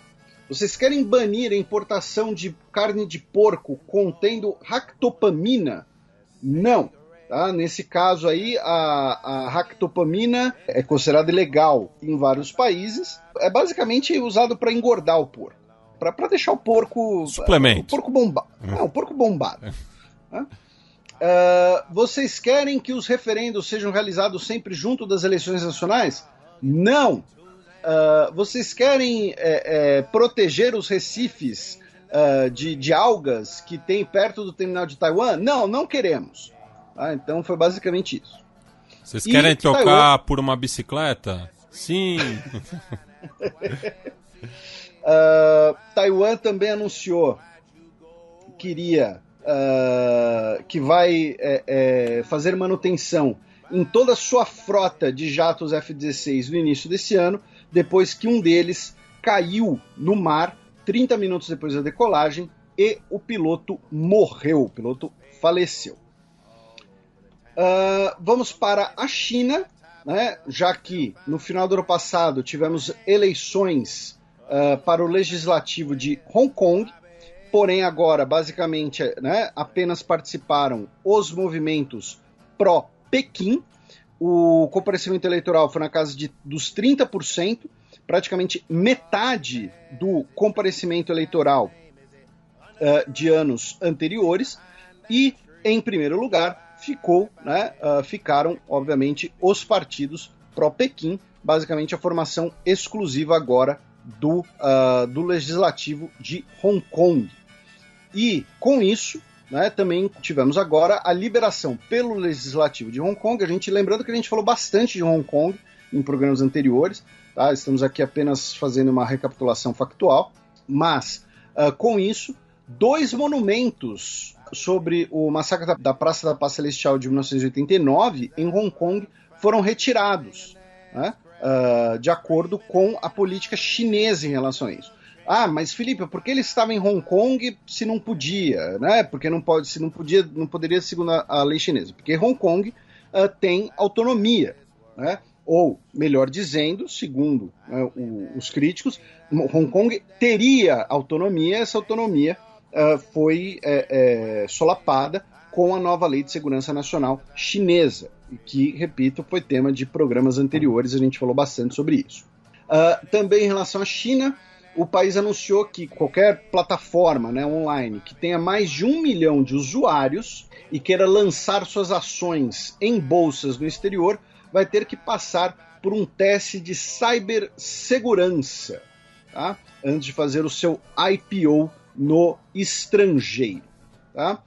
[SPEAKER 4] Vocês querem banir a importação de carne de porco contendo ractopamina? Não. Tá? Nesse caso aí, a ractopamina é considerada ilegal em vários países. É basicamente usado para engordar o porco. Para deixar o porco...
[SPEAKER 2] suplemento.
[SPEAKER 4] O porco bombado. Não, o porco bombado. Tá? Vocês querem que os referendos sejam realizados sempre junto das eleições nacionais? Não. Vocês querem proteger os recifes de algas que tem perto do terminal de Taiwan? Não, não queremos. Então foi basicamente isso.
[SPEAKER 2] Vocês querem trocar por uma bicicleta? Sim.
[SPEAKER 4] Taiwan também anunciou que vai fazer manutenção em toda a sua frota de jatos F-16 no início desse ano, depois que um deles caiu no mar 30 minutos depois da decolagem e o piloto morreu, o piloto faleceu. Vamos para a China, né, já que no final do ano passado tivemos eleições para o legislativo de Hong Kong, porém agora basicamente apenas participaram os movimentos pró-Pequim. O comparecimento eleitoral foi na casa dos 30%, praticamente metade do comparecimento eleitoral de anos anteriores, e em primeiro lugar ficaram, obviamente, os partidos pró-Pequim, basicamente a formação exclusiva agora do Legislativo de Hong Kong. E, com isso, também tivemos agora a liberação pelo Legislativo de Hong Kong. Lembrando que a gente falou bastante de Hong Kong em programas anteriores, tá? Estamos aqui apenas fazendo uma recapitulação factual, mas, com isso, 2 monumentos sobre o massacre da Praça da Paz Celestial de 1989 em Hong Kong foram retirados, de acordo com a política chinesa em relação a isso. Mas Felipe, por que ele estava em Hong Kong se não podia, né? Porque não pode, se não podia, não poderia segundo a lei chinesa? Porque Hong Kong tem autonomia, né? Ou, melhor dizendo, segundo os críticos, Hong Kong teria autonomia, essa autonomia foi solapada com a nova Lei de Segurança Nacional chinesa, que, repito, foi tema de programas anteriores, a gente falou bastante sobre isso. Também em relação à China, o país anunciou que qualquer plataforma, né, online que tenha mais de 1 milhão de usuários e queira lançar suas ações em bolsas no exterior, vai ter que passar por um teste de cibersegurança, tá? Antes de fazer o seu IPO no estrangeiro. Tá?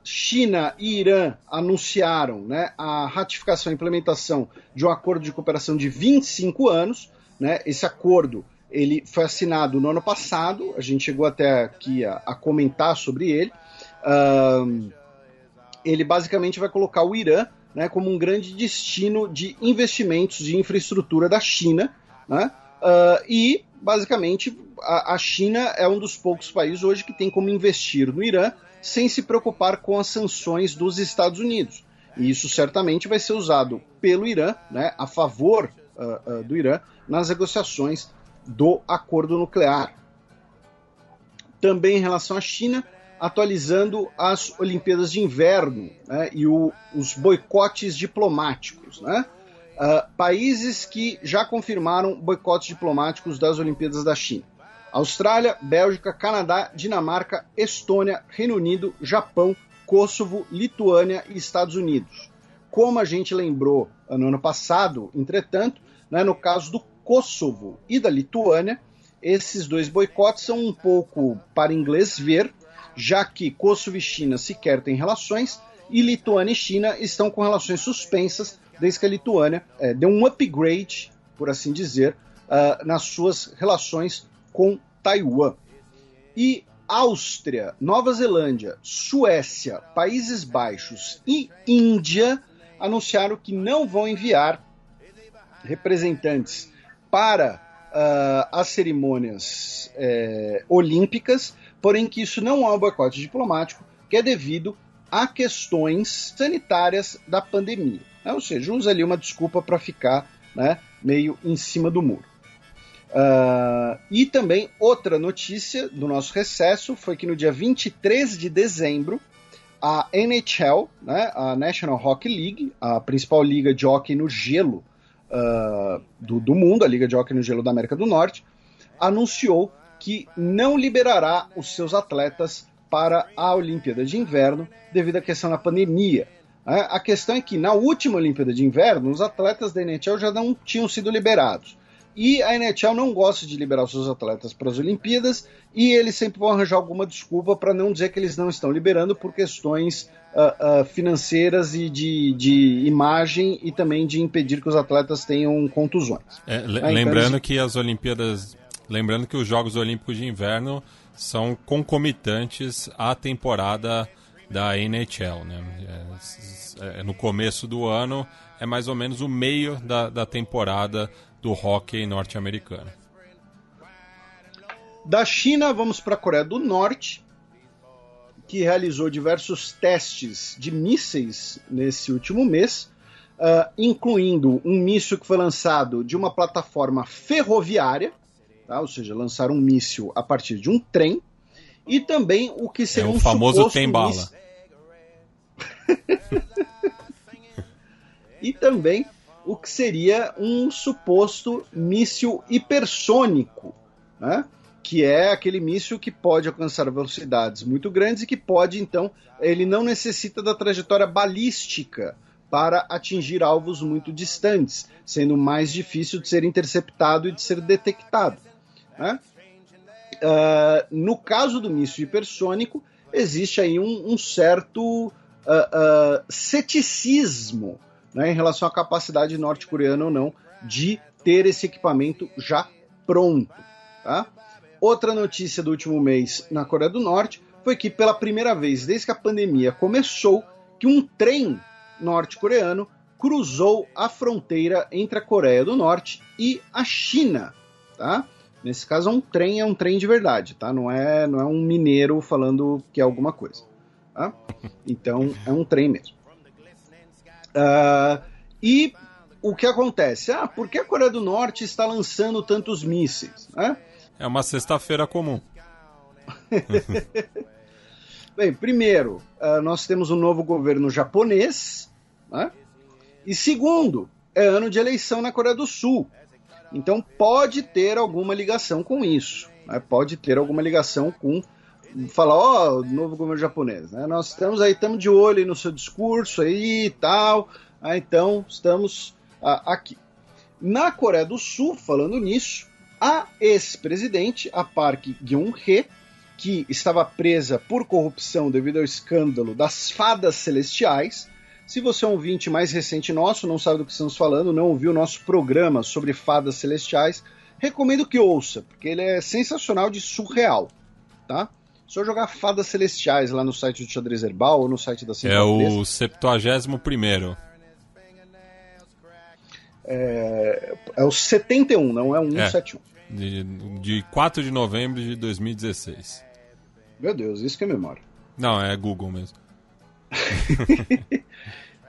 [SPEAKER 4] China e Irã anunciaram, né, a ratificação e implementação de um acordo de cooperação de 25 anos. Né? Esse acordo ele foi assinado no ano passado, a gente chegou até aqui a comentar sobre ele. Ele basicamente vai colocar o Irã, né, como um grande destino de investimentos de infraestrutura da China, né? E, basicamente, a China é um dos poucos países hoje que tem como investir no Irã sem se preocupar com as sanções dos Estados Unidos. E isso certamente vai ser usado pelo Irã, né, a favor do Irã, nas negociações do acordo nuclear. Também em relação à China, atualizando as Olimpíadas de Inverno, né, e os boicotes diplomáticos. Né? Países que já confirmaram boicotes diplomáticos das Olimpíadas da China: Austrália, Bélgica, Canadá, Dinamarca, Estônia, Reino Unido, Japão, Kosovo, Lituânia e Estados Unidos. Como a gente lembrou no ano passado, entretanto, né, no caso do Kosovo e da Lituânia, esses dois boicotes são um pouco para inglês ver, já que Kosovo e China sequer têm relações, e Lituânia e China estão com relações suspensas, desde que a Lituânia deu um upgrade, por assim dizer, nas suas relações com Taiwan. E Áustria, Nova Zelândia, Suécia, Países Baixos e Índia anunciaram que não vão enviar representantes para as cerimônias olímpicas, porém que isso não é um boicote diplomático, que é devido a questões sanitárias da pandemia. Né? Ou seja, usa ali uma desculpa para ficar, né, meio em cima do muro. E também outra notícia do nosso recesso foi que no dia 23 de dezembro, a NHL, né, a National Hockey League, a principal liga de hóquei no gelo do mundo, a Liga de Hóquei no Gelo da América do Norte, anunciou que não liberará os seus atletas para a Olimpíada de Inverno devido à questão da pandemia. A questão é que na última Olimpíada de Inverno, os atletas da NHL já não tinham sido liberados. E a NHL não gosta de liberar os seus atletas para as Olimpíadas e eles sempre vão arranjar alguma desculpa para não dizer que eles não estão liberando por questões financeiras e de imagem e também de impedir que os atletas tenham contusões.
[SPEAKER 2] Lembrando que as Olimpíadas, lembrando que os Jogos Olímpicos de Inverno são concomitantes à temporada da NHL, né? No começo do ano é mais ou menos o meio da temporada do hóquei norte-americano.
[SPEAKER 4] Da China, vamos para a Coreia do Norte, que realizou diversos testes de mísseis nesse último mês, incluindo um míssil que foi lançado de uma plataforma ferroviária, tá? Ou seja, lançaram um míssil a partir de um trem, e também o que seria um
[SPEAKER 2] famoso tem-bala.
[SPEAKER 4] E também o que seria um suposto míssil hipersônico, né? Que é aquele míssil que pode alcançar velocidades muito grandes e que pode, então, ele não necessita da trajetória balística para atingir alvos muito distantes, sendo mais difícil de ser interceptado e de ser detectado. Né? No caso do míssil hipersônico, existe aí um certo ceticismo, né, em relação à capacidade norte-coreana ou não de ter esse equipamento já pronto. Tá? Outra notícia do último mês na Coreia do Norte foi que pela primeira vez desde que a pandemia começou, que um trem norte-coreano cruzou a fronteira entre a Coreia do Norte e a China. Tá? Nesse caso, é um trem de verdade, tá? Não é um mineiro falando que é alguma coisa. Tá? Então, é um trem mesmo. E o que acontece? Por que a Coreia do Norte está lançando tantos mísseis? Né?
[SPEAKER 2] É uma sexta-feira comum.
[SPEAKER 4] Bem, primeiro, nós temos um novo governo japonês, né? E segundo, é ano de eleição na Coreia do Sul. Então pode ter alguma ligação com isso. Né? Pode ter alguma ligação com falar, novo governo japonês. Né? Nós estamos de olho aí no seu discurso aí e tal. Então estamos aqui. Na Coreia do Sul, falando nisso, a ex-presidente, a Park Geun-hye, que estava presa por corrupção devido ao escândalo das fadas celestiais. Se você é um ouvinte mais recente nosso, não sabe do que estamos falando, não ouviu o nosso programa sobre fadas celestiais, recomendo que ouça, porque ele é sensacional de surreal, tá? Só jogar fadas celestiais lá no site do Xadrez Herbal ou no site da Central 3.
[SPEAKER 2] É o 71º.
[SPEAKER 4] É o 71, não é o 171.
[SPEAKER 2] De 4 de novembro de 2016.
[SPEAKER 4] Meu Deus, isso que é memória.
[SPEAKER 2] Não, é Google mesmo.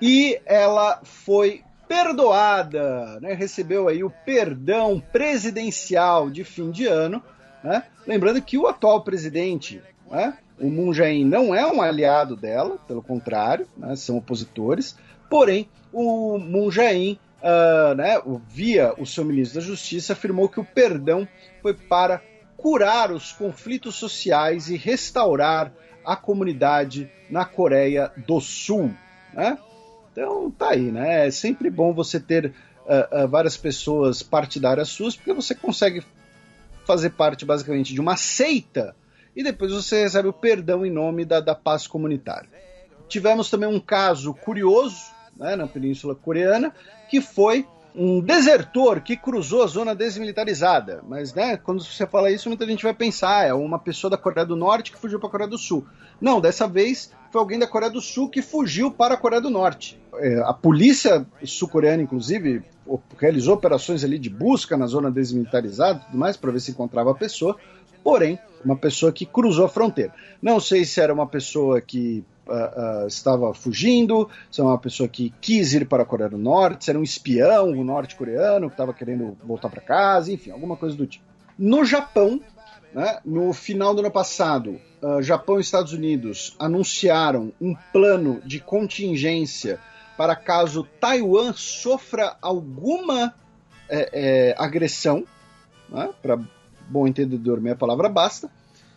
[SPEAKER 4] E ela foi perdoada, né? Recebeu aí o perdão presidencial de fim de ano, né? Lembrando que o atual presidente, né, o Moon Jae-in, não é um aliado dela, pelo contrário, né, são opositores, porém o Moon Jae-in, né, via o seu ministro da Justiça, afirmou que o perdão foi para curar os conflitos sociais e restaurar a comunidade na Coreia do Sul, né? Então tá aí, né? É sempre bom você ter várias pessoas partidárias suas, porque você consegue fazer parte basicamente de uma seita e depois você recebe o perdão em nome da paz comunitária. Tivemos também um caso curioso, né, na Península Coreana, que foi um desertor que cruzou a zona desmilitarizada. Mas, né, quando você fala isso, muita gente vai pensar, é uma pessoa da Coreia do Norte que fugiu para a Coreia do Sul. Não, dessa vez foi alguém da Coreia do Sul que fugiu para a Coreia do Norte. A polícia sul-coreana, inclusive, realizou operações ali de busca na zona desmilitarizada e tudo mais, para ver se encontrava a pessoa, porém, uma pessoa que cruzou a fronteira. Não sei se era uma pessoa que estava fugindo, se era uma pessoa que quis ir para a Coreia do Norte, se era um espião norte-coreano que estava querendo voltar para casa, enfim, alguma coisa do tipo. No Japão, né, no final do ano passado, Japão e Estados Unidos anunciaram um plano de contingência para caso Taiwan sofra alguma agressão, né, para bom entendedor, meia palavra basta,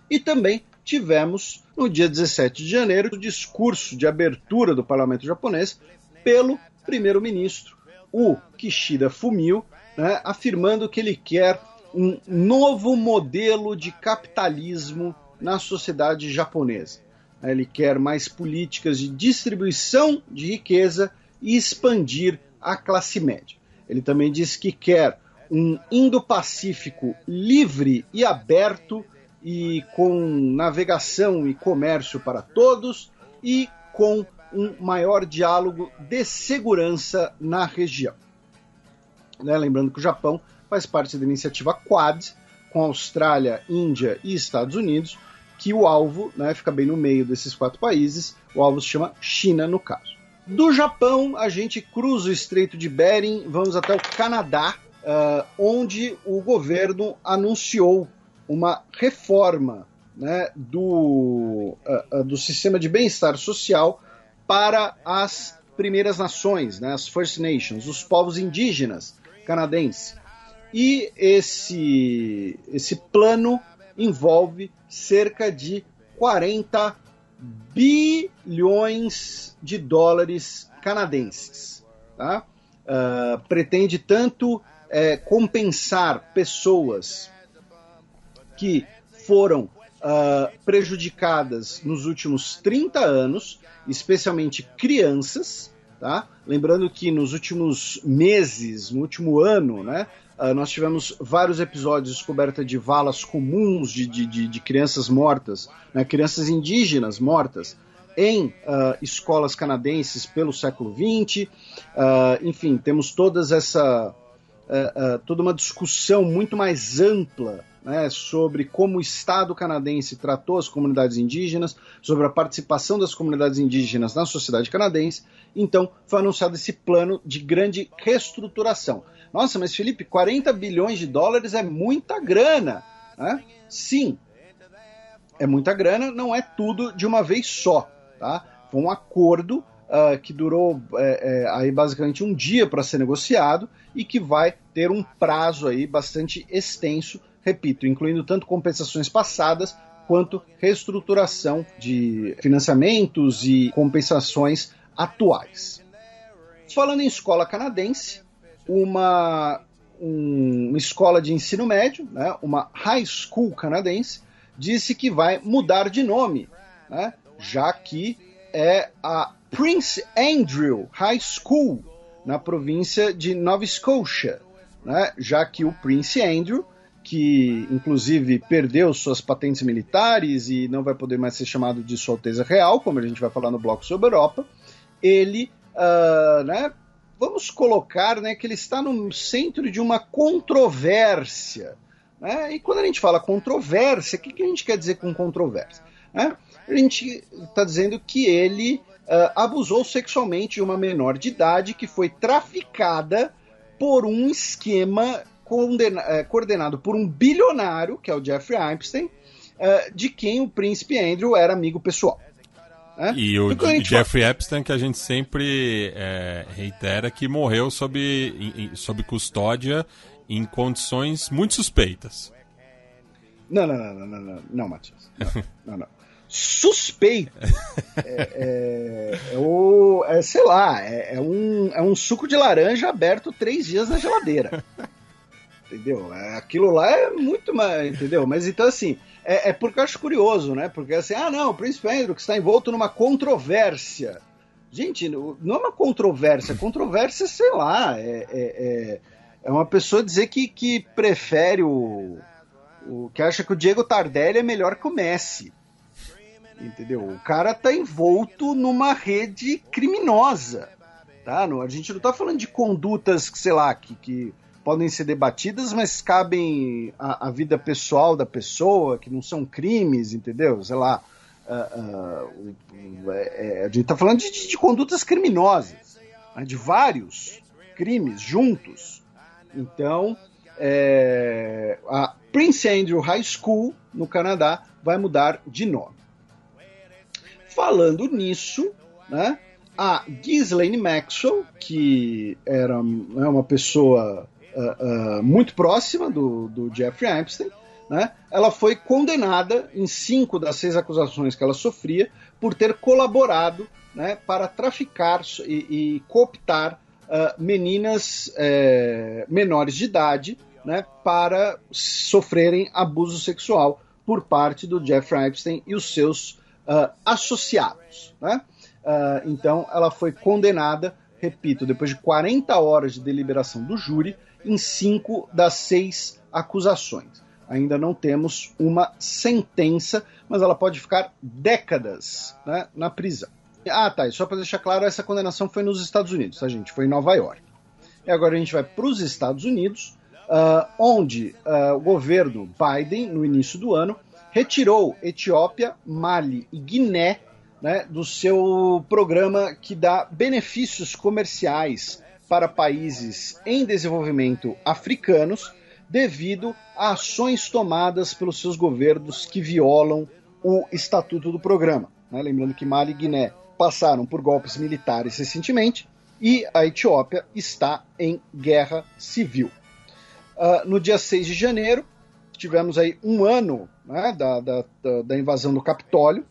[SPEAKER 4] e também tivemos, no dia 17 de janeiro, o discurso de abertura do parlamento japonês pelo primeiro-ministro, o Kishida Fumio, né, afirmando que ele quer um novo modelo de capitalismo na sociedade japonesa. Ele quer mais políticas de distribuição de riqueza e expandir a classe média. Ele também disse que quer um Indo-Pacífico livre e aberto, e com navegação e comércio para todos, e com um maior diálogo de segurança na região. Né? Lembrando que o Japão faz parte da iniciativa Quad, com Austrália, Índia e Estados Unidos, que o alvo, né, fica bem no meio desses 4 países, o alvo se chama China, no caso. Do Japão, a gente cruza o Estreito de Bering, vamos até o Canadá, onde o governo anunciou uma reforma, né, do sistema de bem-estar social para as primeiras nações, né, as First Nations, os povos indígenas canadenses. E esse plano envolve cerca de 40 bilhões de dólares canadenses. Tá? Pretende tanto compensar pessoas que foram prejudicadas nos últimos 30 anos, especialmente crianças, tá? Lembrando que nos últimos meses, no último ano, né, nós tivemos vários episódios de descoberta de valas comuns de crianças mortas, né, crianças indígenas mortas em escolas canadenses pelo século XX. Enfim, temos todas toda uma discussão muito mais ampla, né, sobre como o Estado canadense tratou as comunidades indígenas, sobre a participação das comunidades indígenas na sociedade canadense. Então, foi anunciado esse plano de grande reestruturação. Nossa, mas Felipe, 40 bilhões de dólares é muita grana, né? Sim, é muita grana, não é tudo de uma vez só, tá? Foi um acordo que durou aí basicamente um dia para ser negociado e que vai ter um prazo aí bastante extenso, repito, incluindo tanto compensações passadas quanto reestruturação de financiamentos e compensações atuais. Falando em escola canadense, uma escola de ensino médio, né, uma high school canadense, disse que vai mudar de nome, né, já que é a Prince Andrew High School, na província de Nova Scotia, né, já que o Prince Andrew, que inclusive perdeu suas patentes militares e não vai poder mais ser chamado de Sua Alteza Real, como a gente vai falar no bloco sobre a Europa, ele, né, vamos colocar, né, que ele está no centro de uma controvérsia, né? E quando a gente fala controvérsia, o que a gente quer dizer com controvérsia? Né? A gente está dizendo que ele abusou sexualmente de uma menor de idade que foi traficada por um esquema coordenado por um bilionário, que é o Jeffrey Epstein, de quem o príncipe Andrew era amigo pessoal. Né?
[SPEAKER 2] E o Jeffrey Epstein, que a gente sempre reitera que morreu sob custódia em condições muito suspeitas.
[SPEAKER 4] Não, Matias. Não. Suspeito sei lá, é um suco de laranja aberto 3 dias na geladeira. Entendeu? Aquilo lá é muito mais, entendeu? Mas então assim, porque eu acho curioso, né? Porque assim, não, o príncipe Andrew que está envolto numa controvérsia. Gente, não é uma controvérsia, sei lá, é uma pessoa dizer que prefere que acha que o Diego Tardelli é melhor que o Messi. Entendeu? O cara tá envolto numa rede criminosa, tá? A gente não tá falando de condutas, sei lá, que podem ser debatidas, mas cabem à vida pessoal da pessoa, que não são crimes, entendeu? Sei lá, a gente tá falando de condutas criminosas, né? De vários crimes juntos. Então, a Prince Andrew High School, no Canadá, vai mudar de nome. Falando nisso, né, a Ghislaine Maxwell, que era uma pessoa muito próxima do Jeffrey Epstein, né, ela foi condenada em 5 das 6 acusações que ela sofria por ter colaborado, né, para traficar e cooptar meninas menores de idade, né, para sofrerem abuso sexual por parte do Jeffrey Epstein e os seus associados, né? Então ela foi condenada, repito, depois de 40 horas de deliberação do júri, em 5 das 6 acusações. Ainda não temos uma sentença, mas ela pode ficar décadas, né, na prisão. Tá, e só para deixar claro, essa condenação foi nos Estados Unidos, tá, gente? Foi em Nova York. E agora a gente vai para os Estados Unidos, onde o governo Biden, no início do ano, retirou Etiópia, Mali e Guiné, né, do seu programa que dá benefícios comerciais para países em desenvolvimento africanos, devido a ações tomadas pelos seus governos que violam o estatuto do programa. Né? Lembrando que Mali e Guiné passaram por golpes militares recentemente e a Etiópia está em guerra civil. No dia 6 de janeiro, tivemos aí um ano, né, da invasão do Capitólio,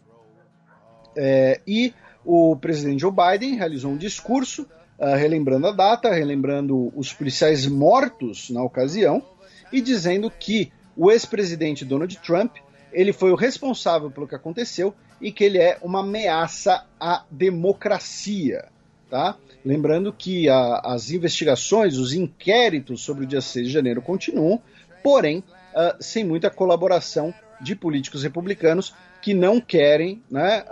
[SPEAKER 4] e o presidente Joe Biden realizou um discurso relembrando a data, relembrando os policiais mortos na ocasião e dizendo que o ex-presidente Donald Trump ele foi o responsável pelo que aconteceu e que ele é uma ameaça à democracia. Tá? Lembrando que as investigações, os inquéritos sobre o dia 6 de janeiro continuam, porém sem muita colaboração de políticos republicanos que não querem, né,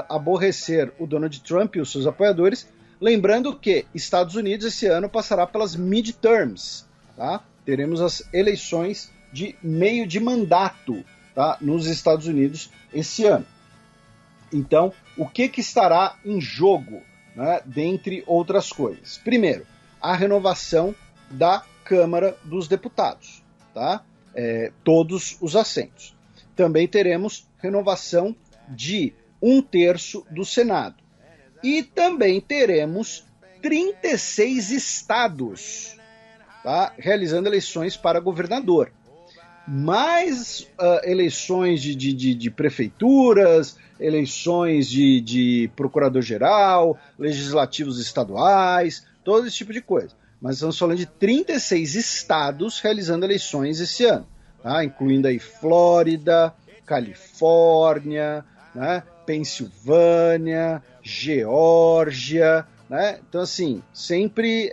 [SPEAKER 4] aborrecer o Donald Trump e os seus apoiadores. Lembrando que Estados Unidos esse ano passará pelas midterms, tá? Teremos as eleições de meio de mandato, tá? Nos Estados Unidos esse ano. Então, o que estará em jogo, né? Dentre outras coisas? Primeiro, a renovação da Câmara dos Deputados, tá? Todos os assentos. Também teremos renovação de 1/3 do Senado. E também teremos 36 estados, tá? Realizando eleições para governador. Mais eleições de prefeituras, eleições de procurador-geral, legislativos estaduais, todo esse tipo de coisa. Mas estamos falando de 36 estados realizando eleições esse ano, tá? Incluindo aí Flórida, Califórnia, né? Pensilvânia, Geórgia, né? Então, assim, sempre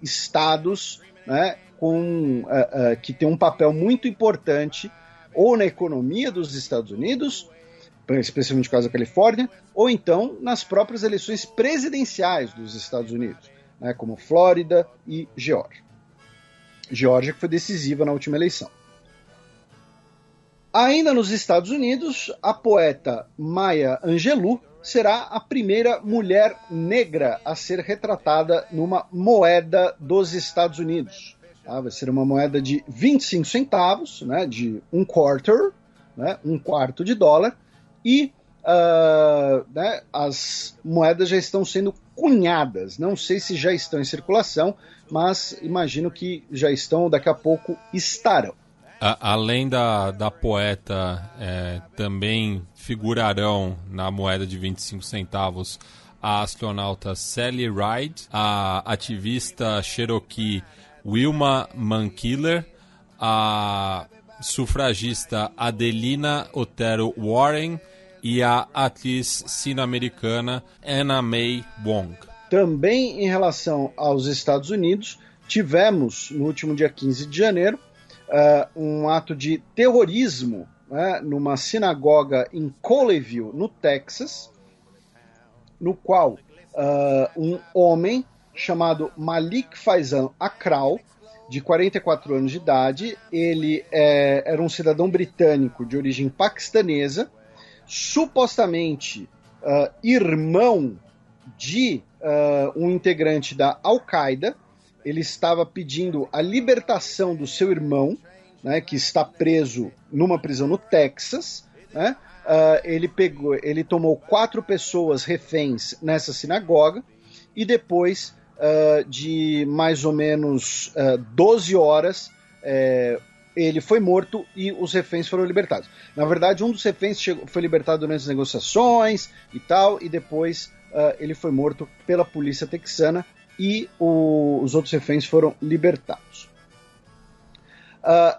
[SPEAKER 4] estados, né, que tem um papel muito importante ou na economia dos Estados Unidos, especialmente no caso da Califórnia, ou então nas próprias eleições presidenciais dos Estados Unidos, né, como Flórida e Geórgia. Geórgia que foi decisiva na última eleição. Ainda nos Estados Unidos, a poeta Maya Angelou será a primeira mulher negra a ser retratada numa moeda dos Estados Unidos. Tá? Vai ser uma moeda de 25 centavos, né, de um quarter, né, $0,25, e né, as moedas já estão sendo cunhadas. Não sei se já estão em circulação, mas imagino que já estão, daqui a pouco estarão.
[SPEAKER 2] Além da poeta, também figurarão na moeda de 25 centavos a astronauta Sally Ride, a ativista Cherokee Wilma Mankiller, a sufragista Adelina Otero Warren e a atriz sino-americana Anna May Wong.
[SPEAKER 4] Também em relação aos Estados Unidos, tivemos no último dia 15 de janeiro um ato de terrorismo, né, numa sinagoga em Colleyville, no Texas, no qual um homem chamado Malik Faizan Akral, de 44 anos de idade, ele era um cidadão britânico de origem paquistanesa, supostamente irmão de um integrante da Al-Qaeda. Ele estava pedindo a libertação do seu irmão, né, que está preso numa prisão no Texas, né? Ele tomou 4 pessoas reféns nessa sinagoga e depois de mais ou menos 12 horas ele foi morto e os reféns foram libertados. Na verdade, um dos reféns foi libertado durante as negociações e tal, e depois ele foi morto pela polícia texana e os outros reféns foram libertados.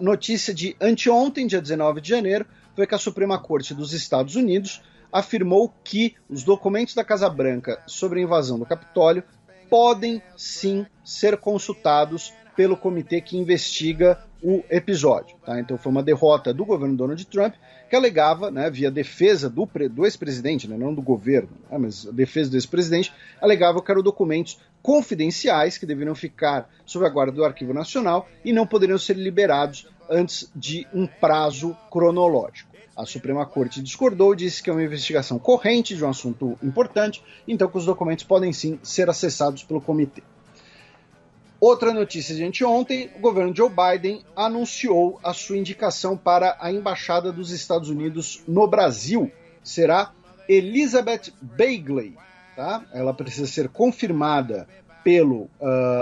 [SPEAKER 4] Notícia de anteontem, dia 19 de janeiro, foi que a Suprema Corte dos Estados Unidos afirmou que os documentos da Casa Branca sobre a invasão do Capitólio podem sim ser consultados pelo comitê que investiga o episódio. Tá? Então foi uma derrota do governo Donald Trump, que alegava, né, via defesa do ex-presidente, né, não do governo, né, mas a defesa do ex-presidente, alegava que eram documentos confidenciais que deveriam ficar sob a guarda do Arquivo Nacional e não poderiam ser liberados antes de um prazo cronológico. A Suprema Corte discordou e disse que é uma investigação corrente de um assunto importante, então que os documentos podem sim ser acessados pelo comitê. Outra notícia de anteontem, o governo Joe Biden anunciou a sua indicação para a Embaixada dos Estados Unidos no Brasil. Será Elizabeth Bagley. Tá? Ela precisa ser confirmada pelo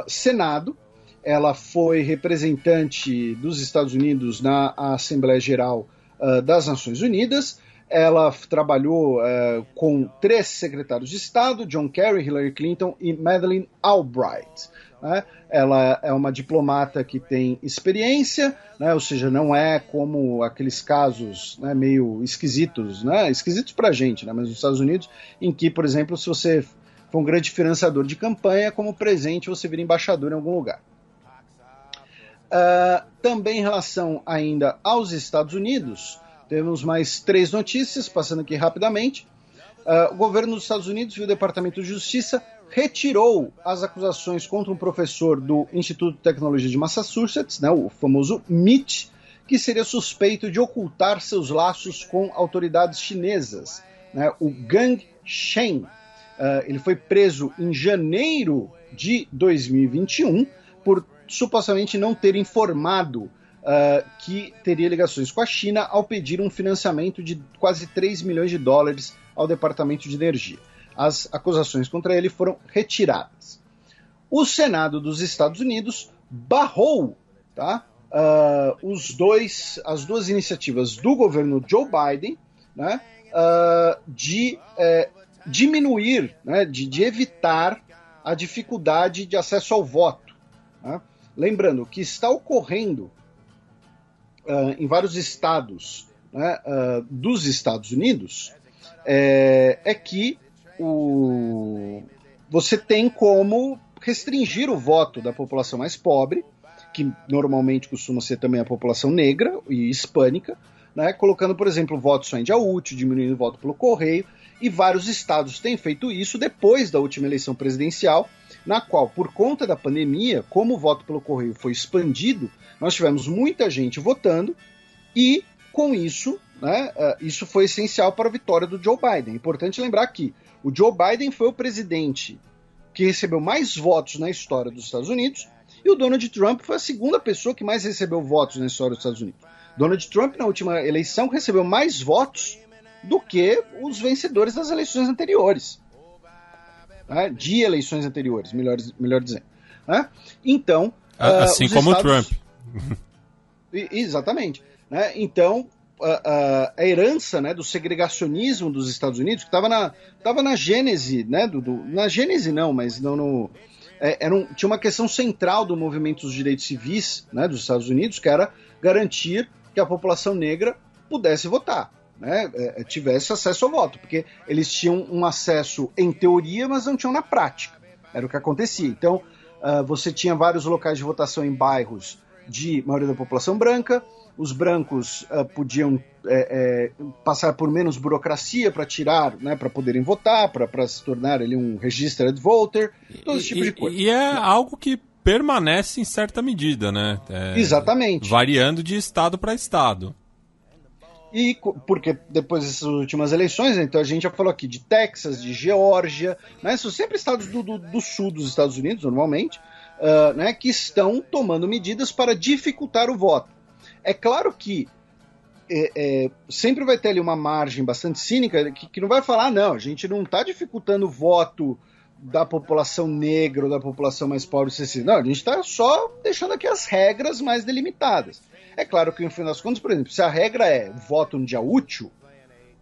[SPEAKER 4] Senado. Ela foi representante dos Estados Unidos na Assembleia Geral das Nações Unidas. Ela trabalhou com 3 secretários de Estado, John Kerry, Hillary Clinton e Madeleine Albright. Né? Ela é uma diplomata que tem experiência, né? Ou seja, não é como aqueles casos, né, meio esquisitos, né? Esquisitos pra gente, né? Mas nos Estados Unidos, em que, por exemplo, se você for um grande financiador de campanha, como presente você vira embaixador em algum lugar. Também em relação ainda aos Estados Unidos, temos mais 3 notícias, passando aqui rapidamente. O governo dos Estados Unidos e o Departamento de Justiça retirou as acusações contra um professor do Instituto de Tecnologia de Massachusetts, né, o famoso MIT, que seria suspeito de ocultar seus laços com autoridades chinesas, né, o Gang Shen. Ele foi preso em janeiro de 2021 por supostamente não ter informado que teria ligações com a China ao pedir um financiamento de quase 3 milhões de dólares ao Departamento de Energia. As acusações contra ele foram retiradas. O Senado dos Estados Unidos barrou, tá, as duas iniciativas do governo Joe Biden, né, de diminuir, né, de evitar a dificuldade de acesso ao voto. Né? Lembrando que está ocorrendo em vários estados, né, dos Estados Unidos, que você tem como restringir o voto da população mais pobre, que normalmente costuma ser também a população negra e hispânica, né, colocando, por exemplo, o voto só em dia útil, diminuindo o voto pelo correio, e vários estados têm feito isso depois da última eleição presidencial, na qual, por conta da pandemia, como o voto pelo correio foi expandido, nós tivemos muita gente votando e, com isso, né, isso foi essencial para a vitória do Joe Biden. É importante lembrar que o Joe Biden foi o presidente que recebeu mais votos na história dos Estados Unidos e o Donald Trump foi a segunda pessoa que mais recebeu votos na história dos Estados Unidos. Donald Trump, na última eleição, recebeu mais votos do que os vencedores das eleições anteriores. Né? De eleições anteriores, melhor dizendo. Né? Então...
[SPEAKER 2] assim como o Trump.
[SPEAKER 4] Exatamente. Né? Então, a herança, né, do segregacionismo dos Estados Unidos, que estava na gênese, né, na gênese não, mas não tinha uma questão central do movimento dos direitos civis, né, dos Estados Unidos, que era garantir que a população negra pudesse votar, né, tivesse acesso ao voto, porque eles tinham um acesso em teoria, mas não tinham na prática. Era o que acontecia. Então, você tinha vários locais de votação em bairros de maioria da população branca, os brancos podiam passar por menos burocracia para tirar, né, para poderem votar, para se tornar ali um registered voter, todo esse tipo de coisa.
[SPEAKER 2] E é algo que permanece em certa medida, né?
[SPEAKER 4] Exatamente.
[SPEAKER 2] Variando de estado para estado.
[SPEAKER 4] E porque depois dessas últimas eleições, então a gente já falou aqui de Texas, de Geórgia, né, são sempre estados do sul dos Estados Unidos, normalmente, né, que estão tomando medidas para dificultar o voto. É claro que sempre vai ter ali uma margem bastante cínica que não vai falar, não, a gente não está dificultando o voto da população negra ou da população mais pobre. Não, a gente está só deixando aqui as regras mais delimitadas. É claro que, no fim das contas, por exemplo, se a regra é voto no dia útil,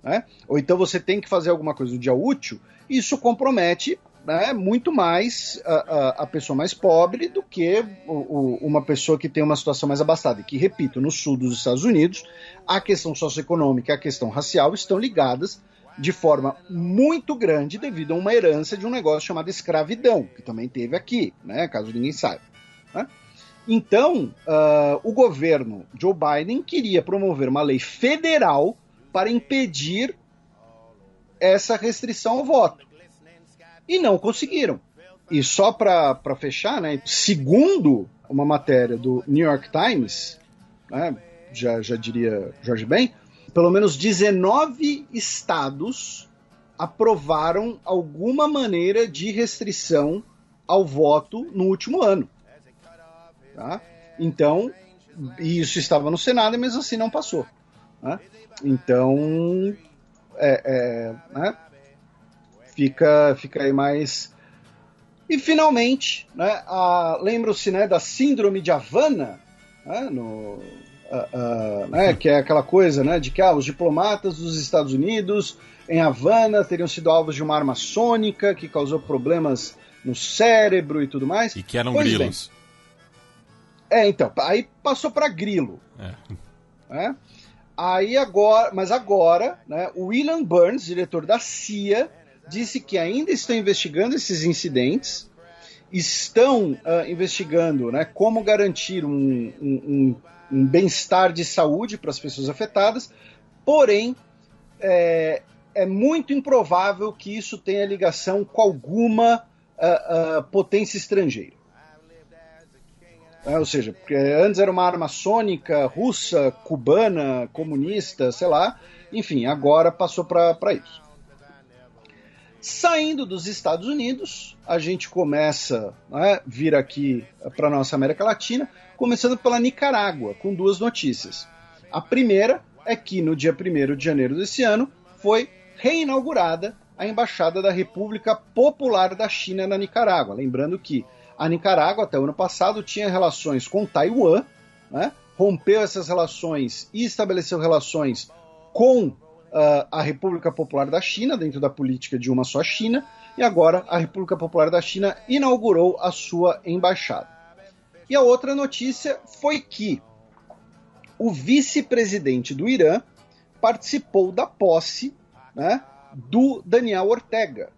[SPEAKER 4] né, ou então você tem que fazer alguma coisa no dia útil, isso compromete, né, muito mais a pessoa mais pobre do que uma pessoa que tem uma situação mais abastada. E que, repito, no sul dos Estados Unidos, a questão socioeconômica e a questão racial estão ligadas de forma muito grande devido a uma herança de um negócio chamado escravidão, que também teve aqui, né, caso ninguém saiba. Né? Então, o governo Joe Biden queria promover uma lei federal para impedir essa restrição ao voto. E não conseguiram. E só para fechar, né, segundo uma matéria do New York Times, né, já diria Jorge Ben, pelo menos 19 estados aprovaram alguma maneira de restrição ao voto no último ano. Tá? Então, isso estava no Senado e mesmo assim não passou. Né? Então, né? Fica aí mais... E finalmente, né, lembram-se, né, da síndrome de Havana, né, né, que é aquela coisa, né, de que os diplomatas dos Estados Unidos em Havana teriam sido alvos de uma arma sônica que causou problemas no cérebro e tudo mais.
[SPEAKER 2] E que eram grilos.
[SPEAKER 4] Então, aí passou para grilo. Né? Aí agora, né, o William Burns, diretor da CIA, disse que ainda estão investigando esses incidentes, estão investigando, né, como garantir um bem-estar de saúde para as pessoas afetadas, porém, é muito improvável que isso tenha ligação com alguma potência estrangeira. Ou seja, porque antes era uma arma sônica, russa, cubana, comunista, sei lá, enfim, agora passou para isso. Saindo dos Estados Unidos, a gente começa a vir aqui para a nossa América Latina, começando pela Nicarágua, com duas notícias. A primeira é que no dia 1º de janeiro desse ano foi reinaugurada a Embaixada da República Popular da China na Nicarágua. Lembrando que a Nicarágua, até o ano passado, tinha relações com Taiwan, né? Rompeu essas relações e estabeleceu relações com a República Popular da China, dentro da política de uma só China, e agora a República Popular da China inaugurou a sua embaixada. E a outra notícia foi que o vice-presidente do Irã participou da posse, né, do Daniel Ortega,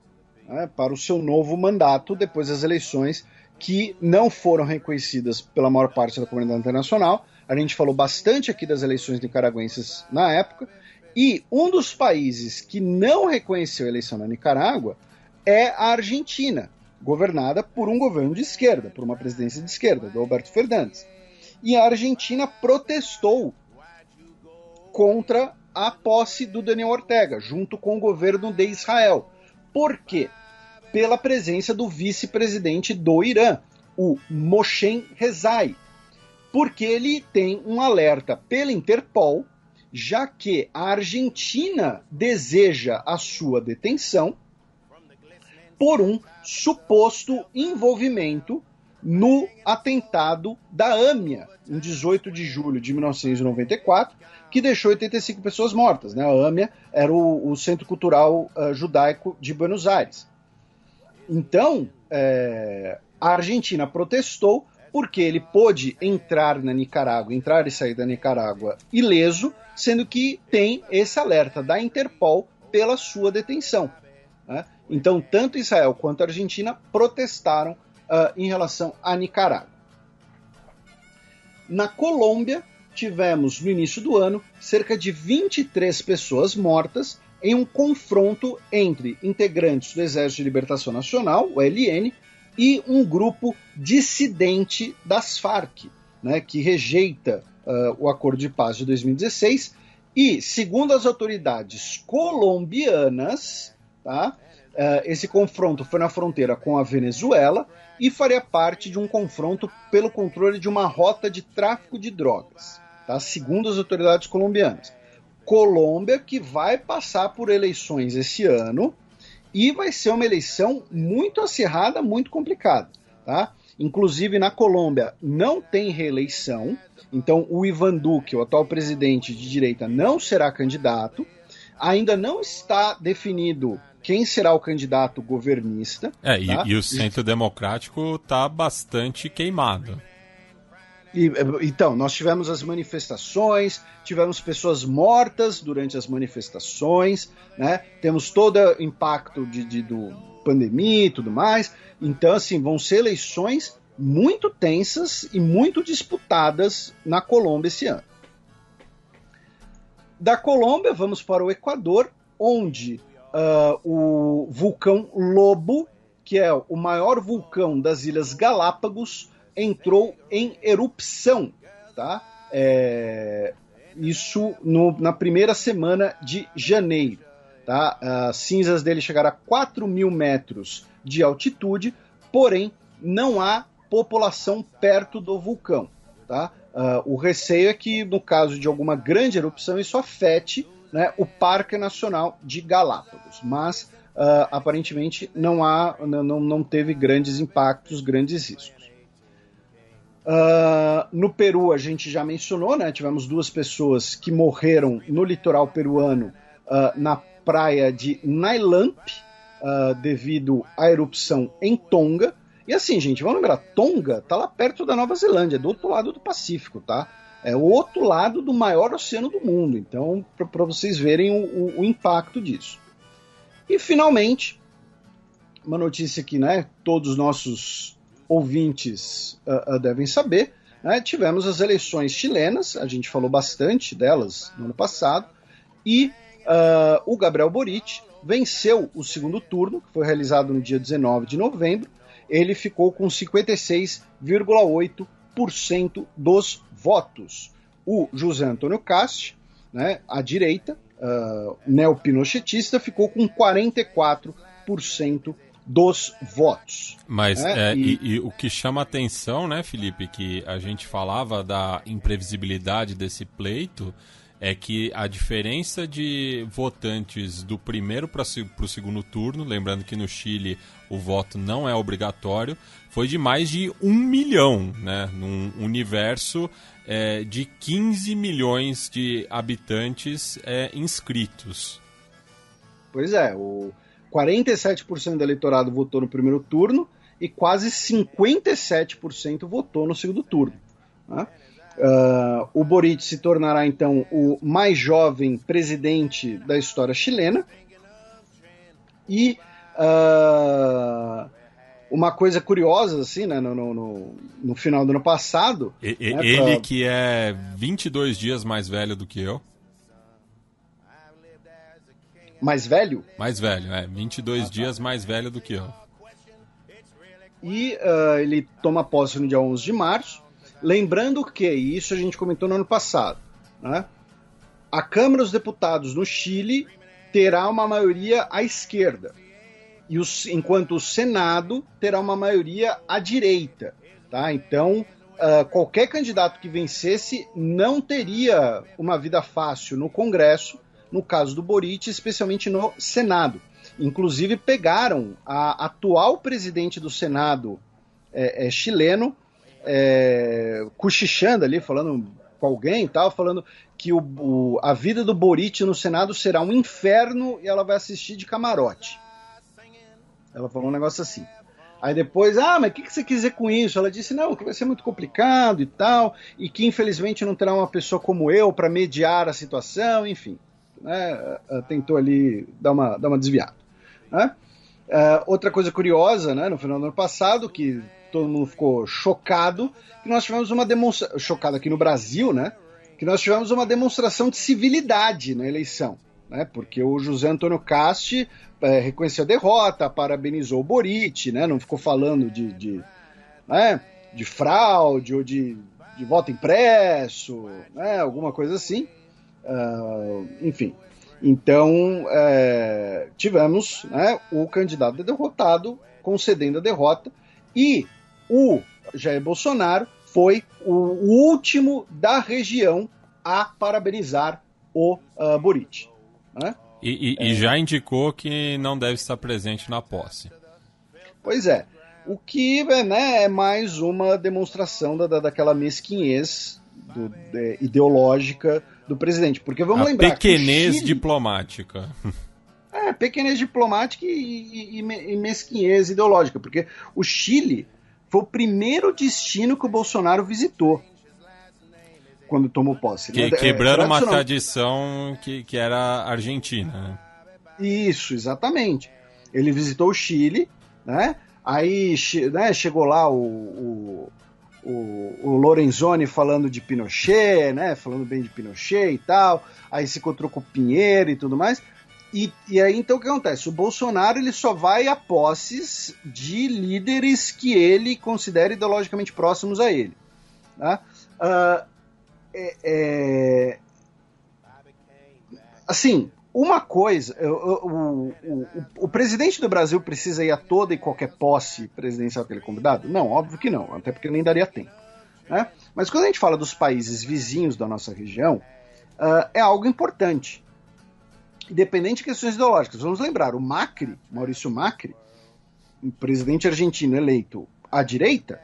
[SPEAKER 4] né, para o seu novo mandato depois das eleições que não foram reconhecidas pela maior parte da comunidade internacional. A gente falou bastante aqui das eleições nicaragüenses na época, e um dos países que não reconheceu a eleição na Nicarágua é a Argentina, governada por um governo de esquerda, por uma presidência de esquerda, do Alberto Fernandes. E a Argentina protestou contra a posse do Daniel Ortega, junto com o governo de Israel. Por quê? Pela presença do vice-presidente do Irã, o Mohsen Rezai, porque ele tem um alerta pela Interpol, já que a Argentina deseja a sua detenção por um suposto envolvimento no atentado da AMIA, em 18 de julho de 1994, que deixou 85 pessoas mortas, né? A AMIA era o Centro Cultural Judaico de Buenos Aires. Então, a Argentina protestou porque ele pôde entrar na Nicarágua, entrar e sair da Nicarágua ileso, sendo que tem esse alerta da Interpol pela sua detenção, né? Então, tanto Israel quanto a Argentina protestaram em relação à Nicarágua. Na Colômbia, tivemos, no início do ano, cerca de 23 pessoas mortas em um confronto entre integrantes do Exército de Libertação Nacional, o ELN, e um grupo dissidente das Farc, né, que rejeita o Acordo de Paz de 2016, e, segundo as autoridades colombianas, tá, esse confronto foi na fronteira com a Venezuela e faria parte de um confronto pelo controle de uma rota de tráfico de drogas, tá, segundo as autoridades colombianas. Colômbia que vai passar por eleições esse ano, e vai ser uma eleição muito acirrada, muito complicada, tá? Inclusive, na Colômbia não tem reeleição, então o Iván Duque, o atual presidente de direita, não será candidato. Ainda não está definido quem será o candidato governista. Tá?
[SPEAKER 2] E o Centro Democrático está bastante queimado.
[SPEAKER 4] Então, nós tivemos as manifestações, tivemos pessoas mortas durante as manifestações, né? Temos todo o impacto do pandemia e tudo mais. Então, assim, vão ser eleições muito tensas e muito disputadas na Colômbia esse ano. Da Colômbia, vamos para o Equador, onde o vulcão Lobo, que é o maior vulcão das Ilhas Galápagos, entrou em erupção, tá? Isso na primeira semana de janeiro, tá? As cinzas dele chegaram a 4.000 metros de altitude, porém não há população perto do vulcão, tá? O receio é que, no caso de alguma grande erupção, isso afete, né, o Parque Nacional de Galápagos, mas aparentemente não teve grandes impactos, grandes riscos. No Peru, a gente já mencionou, né? Tivemos 2 pessoas que morreram no litoral peruano, na praia de Nailamp, devido à erupção em Tonga. E assim, gente, vamos lembrar, Tonga tá lá perto da Nova Zelândia, do outro lado do Pacífico, tá? É o outro lado do maior oceano do mundo, então, para vocês verem o impacto disso. E, finalmente, uma notícia que, né, todos os nossos ouvintes devem saber, né? Tivemos as eleições chilenas, a gente falou bastante delas no ano passado, e o Gabriel Boric venceu o segundo turno, que foi realizado no dia 19 de novembro. Ele ficou com 56,8% dos votos. O José Antônio Cast, né, à direita, neopinochetista, ficou com 44% dos votos.
[SPEAKER 2] Mas e o que chama atenção, né, Felipe, que a gente falava da imprevisibilidade desse pleito, é que a diferença de votantes do primeiro para o segundo turno, lembrando que no Chile o voto não é obrigatório, foi de mais de 1 milhão, né, num universo de 15 milhões de habitantes inscritos.
[SPEAKER 4] Pois é, 47% do eleitorado votou no primeiro turno e quase 57% votou no segundo turno, né? O Boric se tornará então o mais jovem presidente da história chilena. E uma coisa curiosa, assim, né, no final do ano passado...
[SPEAKER 2] Ele que é 22 dias mais velho do que eu.
[SPEAKER 4] Mais velho?
[SPEAKER 2] Mais velho, 22 dias mais velho do que eu.
[SPEAKER 4] E ele toma posse no dia 11 de março. Lembrando que, e isso a gente comentou no ano passado, né, a Câmara dos Deputados no Chile terá uma maioria à esquerda, enquanto o Senado terá uma maioria à direita. Tá? Então, qualquer candidato que vencesse não teria uma vida fácil no Congresso, no caso do Boric, especialmente no Senado. Inclusive, pegaram a atual presidente do Senado chileno, cochichando ali, falando com alguém e tal, falando que a vida do Boric no Senado será um inferno e ela vai assistir de camarote. Ela falou um negócio assim. Aí depois, mas o que você quis dizer com isso? Ela disse, não, que vai ser muito complicado e tal, e que infelizmente não terá uma pessoa como eu para mediar a situação, enfim. Né, tentou ali dar uma desviada. Né? Outra coisa curiosa, né, no final do ano passado, que todo mundo ficou chocado, que nós tivemos uma demonstração, chocado aqui no Brasil, né, que nós tivemos uma demonstração de civilidade na eleição, né, porque o José Antônio Cast reconheceu a derrota, parabenizou o Boric, né, não ficou falando de fraude ou de voto impresso, né, alguma coisa assim. Enfim, então tivemos, né, o candidato derrotado concedendo a derrota, e o Jair Bolsonaro foi o último da região a parabenizar o Boric, né?
[SPEAKER 2] E já indicou que não deve estar presente na posse.
[SPEAKER 4] Pois é, o que é mais uma demonstração daquela mesquinhez ideológica do presidente, porque vamos lembrar
[SPEAKER 2] pequenez
[SPEAKER 4] que Chile,
[SPEAKER 2] diplomática.
[SPEAKER 4] Pequenez diplomática e mesquinhez ideológica, porque o Chile foi o primeiro destino que o Bolsonaro visitou quando tomou posse.
[SPEAKER 2] Quebrando uma tradição que era a Argentina. Né?
[SPEAKER 4] Isso, exatamente. Ele visitou o Chile, né? Aí chegou lá o Lorenzoni falando de Pinochet, né? Falando bem de Pinochet e tal. Aí se encontrou com o Pinheiro e tudo mais. E aí, então, o que acontece? O Bolsonaro ele só vai a posses de líderes que ele considera ideologicamente próximos a ele. Tá? Assim, uma coisa, o presidente do Brasil precisa ir a toda e qualquer posse presidencial que ele é convidado? Não, óbvio que não, até porque nem daria tempo. Né? Mas quando a gente fala dos países vizinhos da nossa região, é algo importante. Independente de questões ideológicas. Vamos lembrar, o Macri, Maurício Macri, um presidente argentino eleito à direita,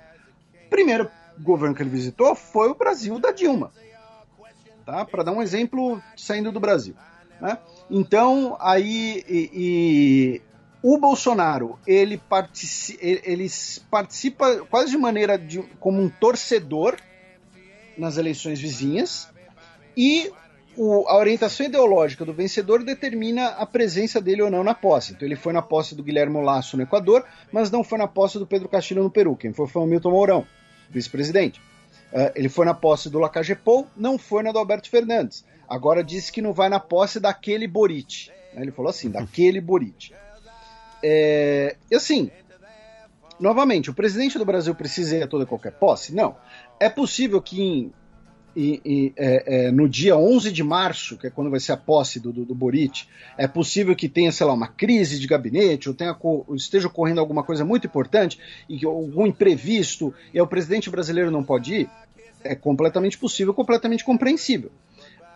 [SPEAKER 4] o primeiro governo que ele visitou foi o Brasil da Dilma. Tá? Para dar um exemplo saindo do Brasil. Né? Então, aí o Bolsonaro, ele participa quase de maneira como um torcedor nas eleições vizinhas, e a orientação ideológica do vencedor determina a presença dele ou não na posse. Então ele foi na posse do Guilherme Lasso no Equador, mas não foi na posse do Pedro Castillo no Peru. Quem foi o Milton Mourão, vice-presidente. Ele foi na posse do Lacagepou, não foi na do Alberto Fernandes. Agora disse que não vai na posse daquele Boric. Ele falou assim, daquele Boric. E assim, novamente, o presidente do Brasil precisa ir a toda e qualquer posse? Não. É possível que no dia 11 de março, que é quando vai ser a posse do Boric, é possível que tenha, sei lá, uma crise de gabinete, ou esteja ocorrendo alguma coisa muito importante, e algum imprevisto, e o presidente brasileiro não pode ir? É completamente possível, completamente compreensível.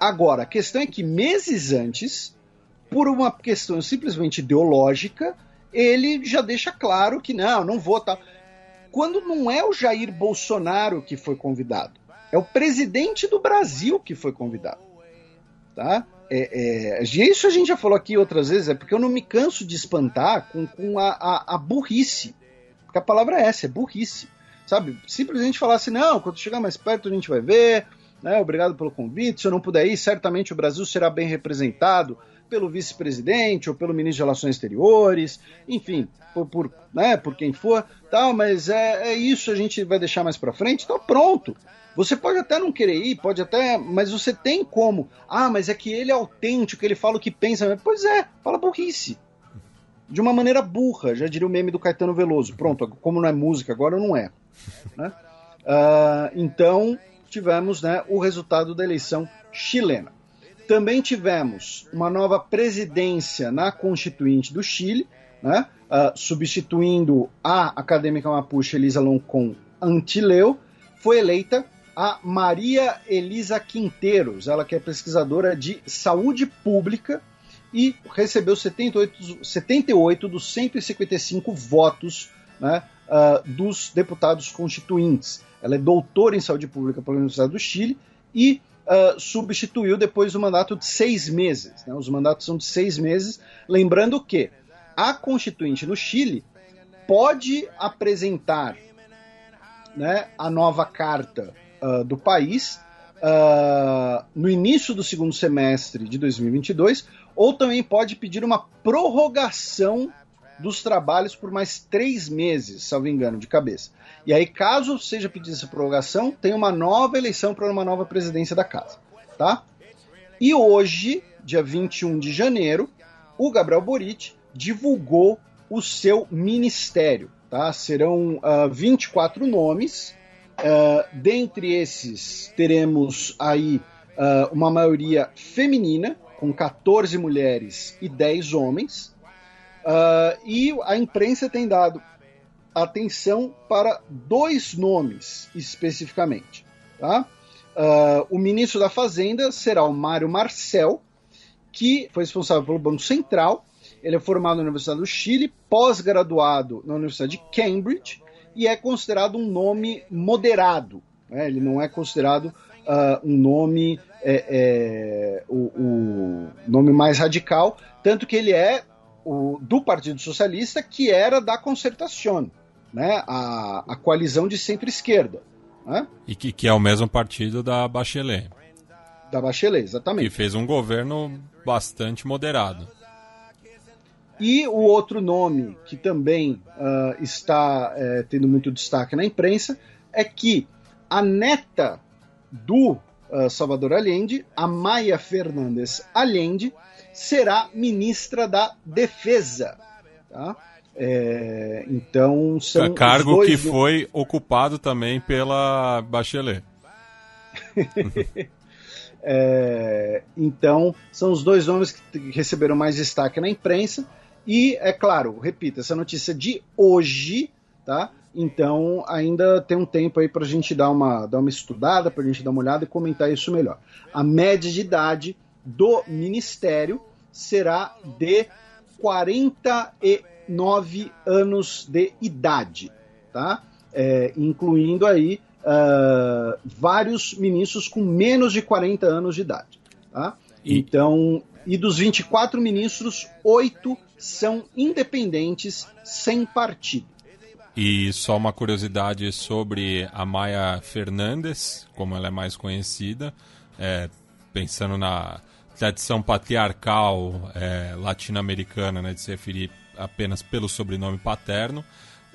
[SPEAKER 4] Agora, a questão é que meses antes, por uma questão simplesmente ideológica, ele já deixa claro que não vou, tá. Quando não é o Jair Bolsonaro que foi convidado, é o presidente do Brasil que foi convidado, tá? Isso a gente já falou aqui outras vezes, é porque eu não me canso de espantar com a burrice, porque a palavra é essa, é burrice, sabe? Simplesmente falar assim, não, quando chegar mais perto a gente vai ver, né? Obrigado pelo convite, se eu não puder ir, certamente o Brasil será bem representado pelo vice-presidente ou pelo ministro de Relações Exteriores, enfim, por quem for, tal, mas é isso, a gente vai deixar mais pra frente, então pronto. Você pode até não querer ir, mas você tem como. Mas é que ele é autêntico, ele fala o que pensa. Pois é, fala burrice. De uma maneira burra, já diria o meme do Caetano Veloso. Pronto, como não é música agora, não é. Né? Então, tivemos, né, o resultado da eleição chilena. Também tivemos uma nova presidência na Constituinte do Chile, né, substituindo a acadêmica mapuche Elisa Loncón Antileu, foi eleita a Maria Elisa Quinteiros, ela que é pesquisadora de saúde pública e recebeu 78 dos 155 votos, né, dos deputados constituintes. Ela é doutora em saúde pública pela Universidade do Chile e substituiu depois do mandato de 6 meses. Né? Os mandatos são de 6 meses, lembrando que a Constituinte no Chile pode apresentar, né, a nova carta do país no início do segundo semestre de 2022, ou também pode pedir uma prorrogação dos trabalhos por mais 3 meses, salvo engano, de cabeça. E aí, caso seja pedida essa prorrogação, tem uma nova eleição para uma nova presidência da casa. Tá? E hoje, dia 21 de janeiro, o Gabriel Boric divulgou o seu ministério. Tá? Serão 24 nomes. Dentre esses, teremos aí uma maioria feminina, com 14 mulheres e 10 homens. E a imprensa tem dado atenção para 2 nomes especificamente. Tá? O ministro da Fazenda será o Mário Marcel, que foi responsável pelo Banco Central. Ele é formado na Universidade do Chile, pós-graduado na Universidade de Cambridge, e é considerado um nome moderado. Né? Ele não é considerado um nome, o nome mais radical, tanto que ele é do Partido Socialista, que era da Concertación, né? A coalizão de centro-esquerda. Né?
[SPEAKER 2] E que é o mesmo partido da Bachelet.
[SPEAKER 4] Da Bachelet, exatamente.
[SPEAKER 2] Que fez um governo bastante moderado.
[SPEAKER 4] E o outro nome que também está tendo muito destaque na imprensa é que a neta do Salvador Allende, a Maya Fernández Allende, será ministra da Defesa. Tá? Então são
[SPEAKER 2] cargo que foi ocupado também pela Bachelet.
[SPEAKER 4] Então são os 2 nomes que receberam mais destaque na imprensa. E, é claro, repito, essa notícia de hoje, tá? Então ainda tem um tempo aí para a gente dar uma estudada, para a gente dar uma olhada e comentar isso melhor. A média de idade do ministério será de 49 anos de idade, tá? Incluindo aí vários ministros com menos de 40 anos de idade, tá? Então, e dos 24 ministros, 8 são independentes, sem partido.
[SPEAKER 2] E só uma curiosidade sobre a Maya Fernández, como ela é mais conhecida, pensando na tradição patriarcal latino-americana, né, de se referir apenas pelo sobrenome paterno.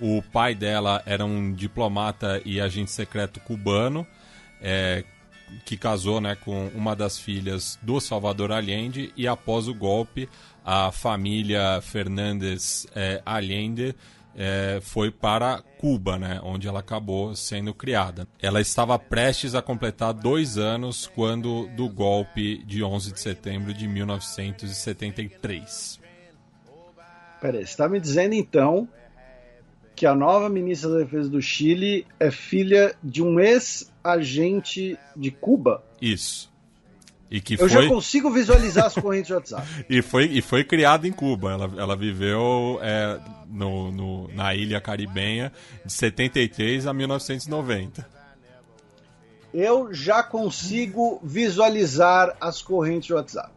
[SPEAKER 2] O pai dela era um diplomata e agente secreto cubano, que casou, né, com uma das filhas do Salvador Allende, e após o golpe, a família Fernández Allende foi para Cuba, né, onde ela acabou sendo criada. Ela estava prestes a completar 2 anos quando do golpe de 11 de setembro de 1973.
[SPEAKER 4] Peraí, você está me dizendo então que a nova ministra da Defesa do Chile é filha de um ex-agente de Cuba?
[SPEAKER 2] Isso.
[SPEAKER 4] Eu já consigo visualizar as correntes de WhatsApp.
[SPEAKER 2] E foi criada em Cuba. Ela viveu na ilha caribenha de 73 a 1990.
[SPEAKER 4] Eu já consigo visualizar as correntes de WhatsApp.